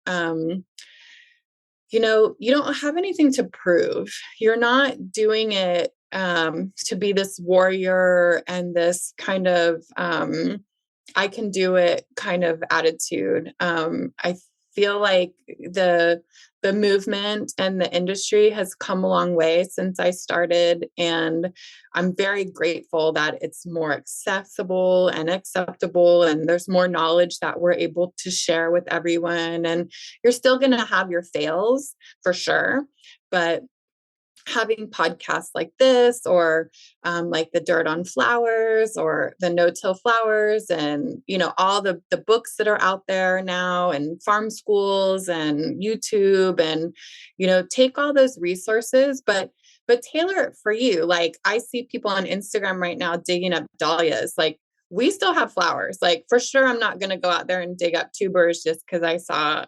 Speaker 3: you don't have anything to prove. You're not doing it to be this warrior and this kind of I can do it kind of attitude. I feel like the movement and the industry has come a long way since I started, and I'm very grateful that it's more accessible and acceptable, and there's more knowledge that we're able to share with everyone. And you're still going to have your fails for sure, but having podcasts like this, or like the Dirt on Flowers or the No-Till Flowers, and all the books that are out there now, and farm schools and YouTube, and take all those resources, but tailor it for you. Like, I see people on Instagram right now digging up dahlias. Like, we still have flowers. Like, for sure, I'm not going to go out there and dig up tubers just because I saw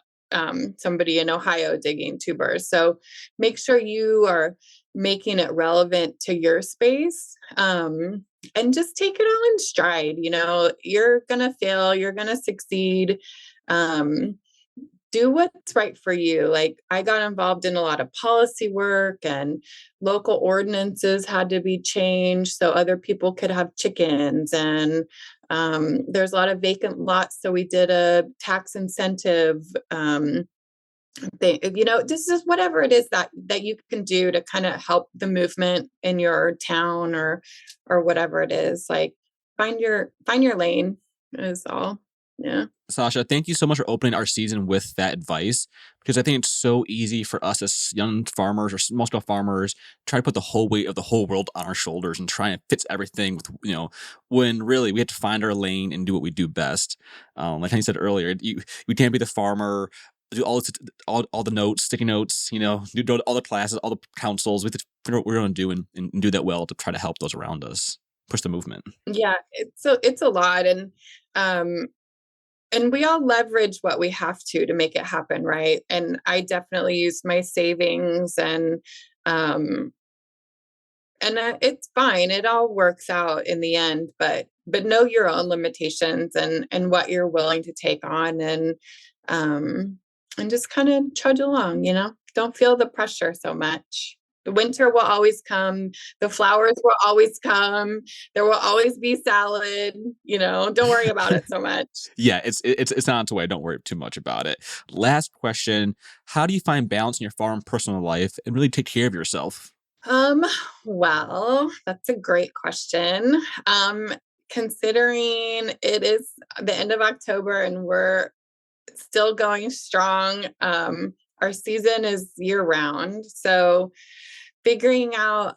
Speaker 3: somebody in Ohio digging tubers. So make sure you are making it relevant to your space, and just take it all in stride. You're going to fail, you're going to succeed. Do what's right for you. Like, I got involved in a lot of policy work, and local ordinances had to be changed so other people could have chickens. And there's a lot of vacant lots. So we did a tax incentive thing. This is whatever it is that you can do to kind of help the movement in your town, or whatever it is. Like, find your lane is all. Yeah.
Speaker 1: Sasha, thank you so much for opening our season with that advice, because I think it's so easy for us as young farmers or small scale farmers try to put the whole weight of the whole world on our shoulders and try and fix everything with, when really we have to find our lane and do what we do best. Like I said earlier, we can't be the farmer, do all the notes, sticky notes, do all the classes, all the councils. We have to figure out what we're going to do and do that well to try to help those around us, push the movement.
Speaker 3: Yeah, it's a lot. And we all leverage what we have to make it happen, right? And I definitely use my savings, and it's fine. It all works out in the end, but know your own limitations and what you're willing to take on, and just kind of trudge along. Don't feel the pressure so much. The winter will always come. The flowers will always come. There will always be salad. Don't worry about it so much.
Speaker 1: Yeah, it's not to way. Don't worry too much about it. Last question: how do you find balance in your farm personal life and really take care of yourself?
Speaker 3: Well, that's a great question. Considering it is the end of October and we're still going strong, our season is year round. So figuring out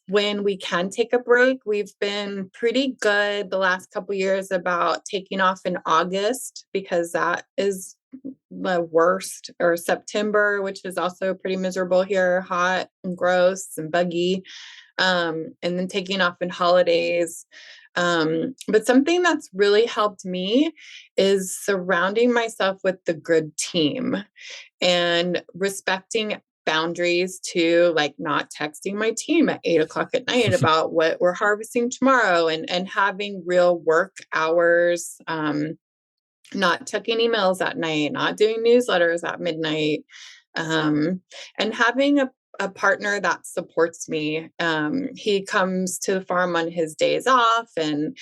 Speaker 3: when we can take a break. We've been pretty good the last couple years about taking off in August, because that is the worst, or September, which is also pretty miserable here, hot and gross and buggy. And then taking off in holidays. But something that's really helped me is surrounding myself with the good team and respecting boundaries too, like not texting my team at 8:00 at night about what we're harvesting tomorrow, and having real work hours, not checking emails at night, not doing newsletters at midnight, and having a partner that supports me. He comes to the farm on his days off and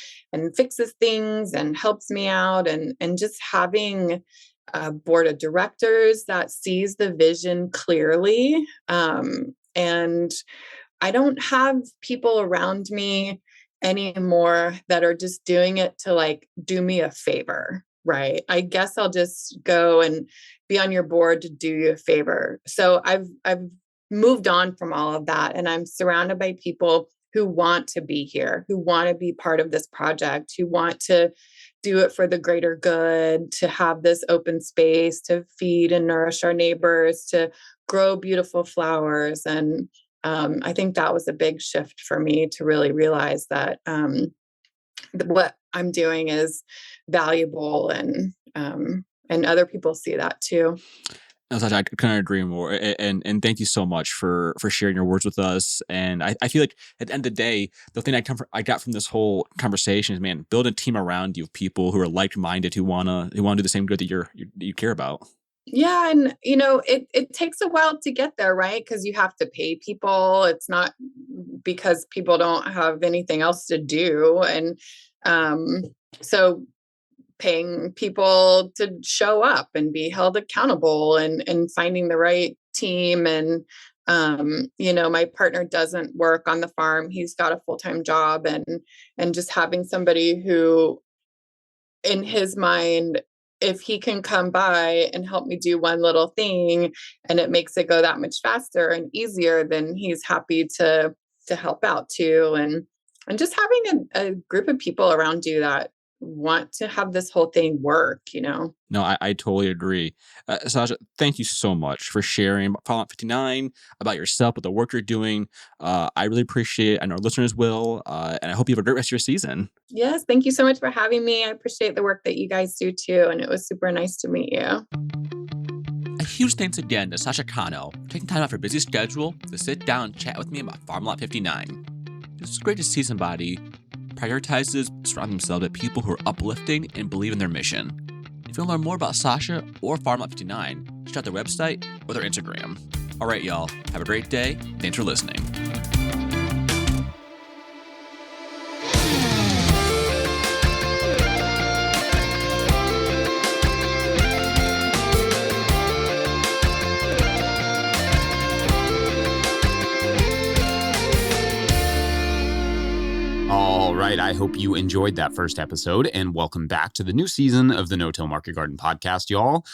Speaker 3: fixes things and helps me out, and just having a board of directors that sees the vision clearly. And I don't have people around me anymore that are just doing it to like do me a favor. Right. I guess I'll just go and be on your board to do you a favor. So I've moved on from all of that, and I'm surrounded by people who want to be here, who want to be part of this project, who want to do it for the greater good, to have this open space, to feed and nourish our neighbors, to grow beautiful flowers. And I think that was a big shift for me to really realize that what I'm doing is valuable, and other people see that too.
Speaker 1: Sasha, I couldn't agree more. And thank you so much for sharing your words with us. And I feel like at the end of the day, the thing I got from this whole conversation is, man, build a team around you of people who are like-minded, who wanna do the same good that you care about.
Speaker 3: Yeah. And, it takes a while to get there, right? Because you have to pay people. It's not because people don't have anything else to do. And so paying people to show up and be held accountable, and finding the right team. And, my partner doesn't work on the farm. He's got a full-time job, and just having somebody who, in his mind, if he can come by and help me do one little thing and it makes it go that much faster and easier, then he's happy to help out too. And just having a group of people around you that want to have this whole thing work.
Speaker 1: No, I totally agree. Sasha, thank you so much for sharing about Fallout 59, about yourself, about the work you're doing. I really appreciate it. I know our listeners will. And I hope you have a great rest of your season.
Speaker 3: Yes. Thank you so much for having me. I appreciate the work that you guys do too. And it was super nice to meet you.
Speaker 1: A huge thanks again to Sasha Kanno for taking time out of her busy schedule to sit down and chat with me about Farm Lot 59. It's great to see somebody prioritizes surrounding themselves with people who are uplifting and believe in their mission. If you want to learn more about Sasha or Farm Lot 59, check out their website or their Instagram. All right, y'all. Have a great day. Thanks for listening.
Speaker 2: All right, I hope you enjoyed that first episode, and welcome back to the new season of the No-Till Market Garden podcast, y'all.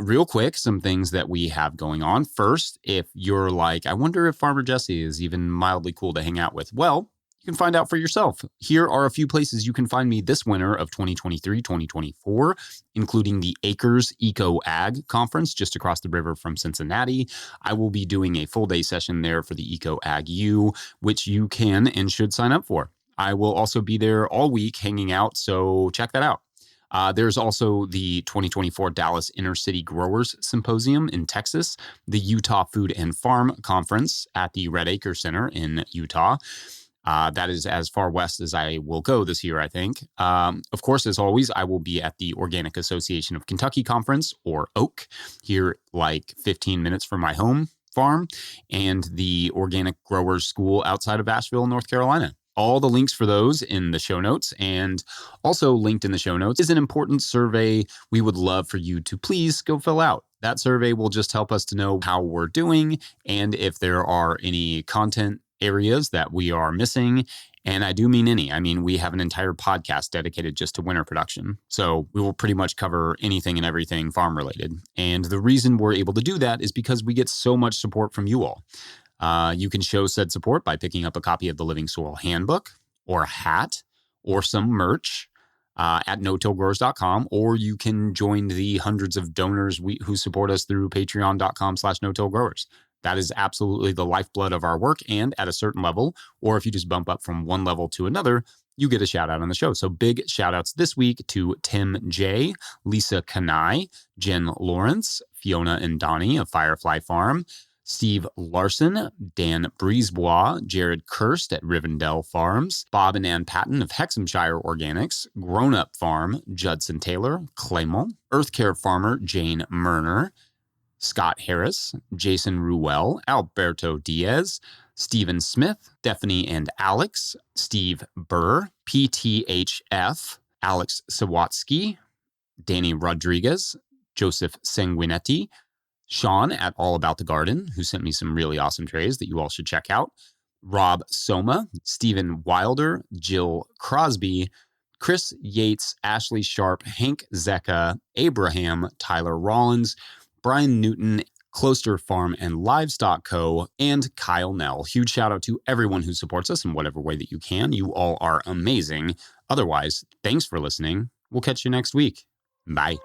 Speaker 2: Real quick, some things that we have going on. First, if you're like, I wonder if Farmer Jesse is even mildly cool to hang out with, well, you can find out for yourself. Here are a few places you can find me this winter of 2023-2024, including the Acres Eco Ag Conference just across the river from Cincinnati. I will be doing a full day session there for the Eco Ag U, which you can and should sign up for. I will also be there all week hanging out, so check that out. There's also the 2024 Dallas Innercity Growers Symposium in Texas, the Utah Food and Farm Conference at the Red Acre Center in Utah. That is as far west as I will go this year, I think. Of course, as always, I will be at the Organic Association of Kentucky Conference, or OAK, here like 15 minutes from my home farm, and the Organic Growers School outside of Asheville, North Carolina. All the links for those in the show notes, and also linked in the show notes is an important survey we would love for you to please go fill out. That survey will just help us to know how we're doing and if there are any content areas that we are missing. And I do mean any. I mean, we have an entire podcast dedicated just to winter production. So we will pretty much cover anything and everything farm related. And the reason we're able to do that is because we get so much support from you all. You can show said support by picking up a copy of the Living Soil Handbook, or a hat, or some merch at no-tillgrowers.com, or you can join the hundreds of donors who support us through patreon.com/no-tillgrowers. That is absolutely the lifeblood of our work, and at a certain level, or if you just bump up from one level to another, you get a shout out on the show. So big shout outs this week to Tim J, Lisa Kanai, Jen Lawrence, Fiona and Donnie of Firefly Farm, Steve Larson, Dan Brisebois, Jared Kirst at Rivendell Farms, Bob and Ann Patton of Hexhamshire Organics, Grown Up Farm, Judson Taylor, Clement, Earth Care Farmer, Jane Murner, Scott Harris, Jason Ruel, Alberto Diaz, Stephen Smith, Stephanie and Alex, Steve Burr, PTHF, Alex Sawatsky, Danny Rodriguez, Joseph Sanguinetti, Sean at All About the Garden, who sent me some really awesome trays that you all should check out, Rob Soma, Stephen Wilder, Jill Crosby, Chris Yates, Ashley Sharp, Hank Zecca, Abraham, Tyler Rollins, Brian Newton, Closter Farm and Livestock Co., and Kyle Nell. Huge shout out to everyone who supports us in whatever way that you can. You all are amazing. Otherwise, thanks for listening. We'll catch you next week. Bye.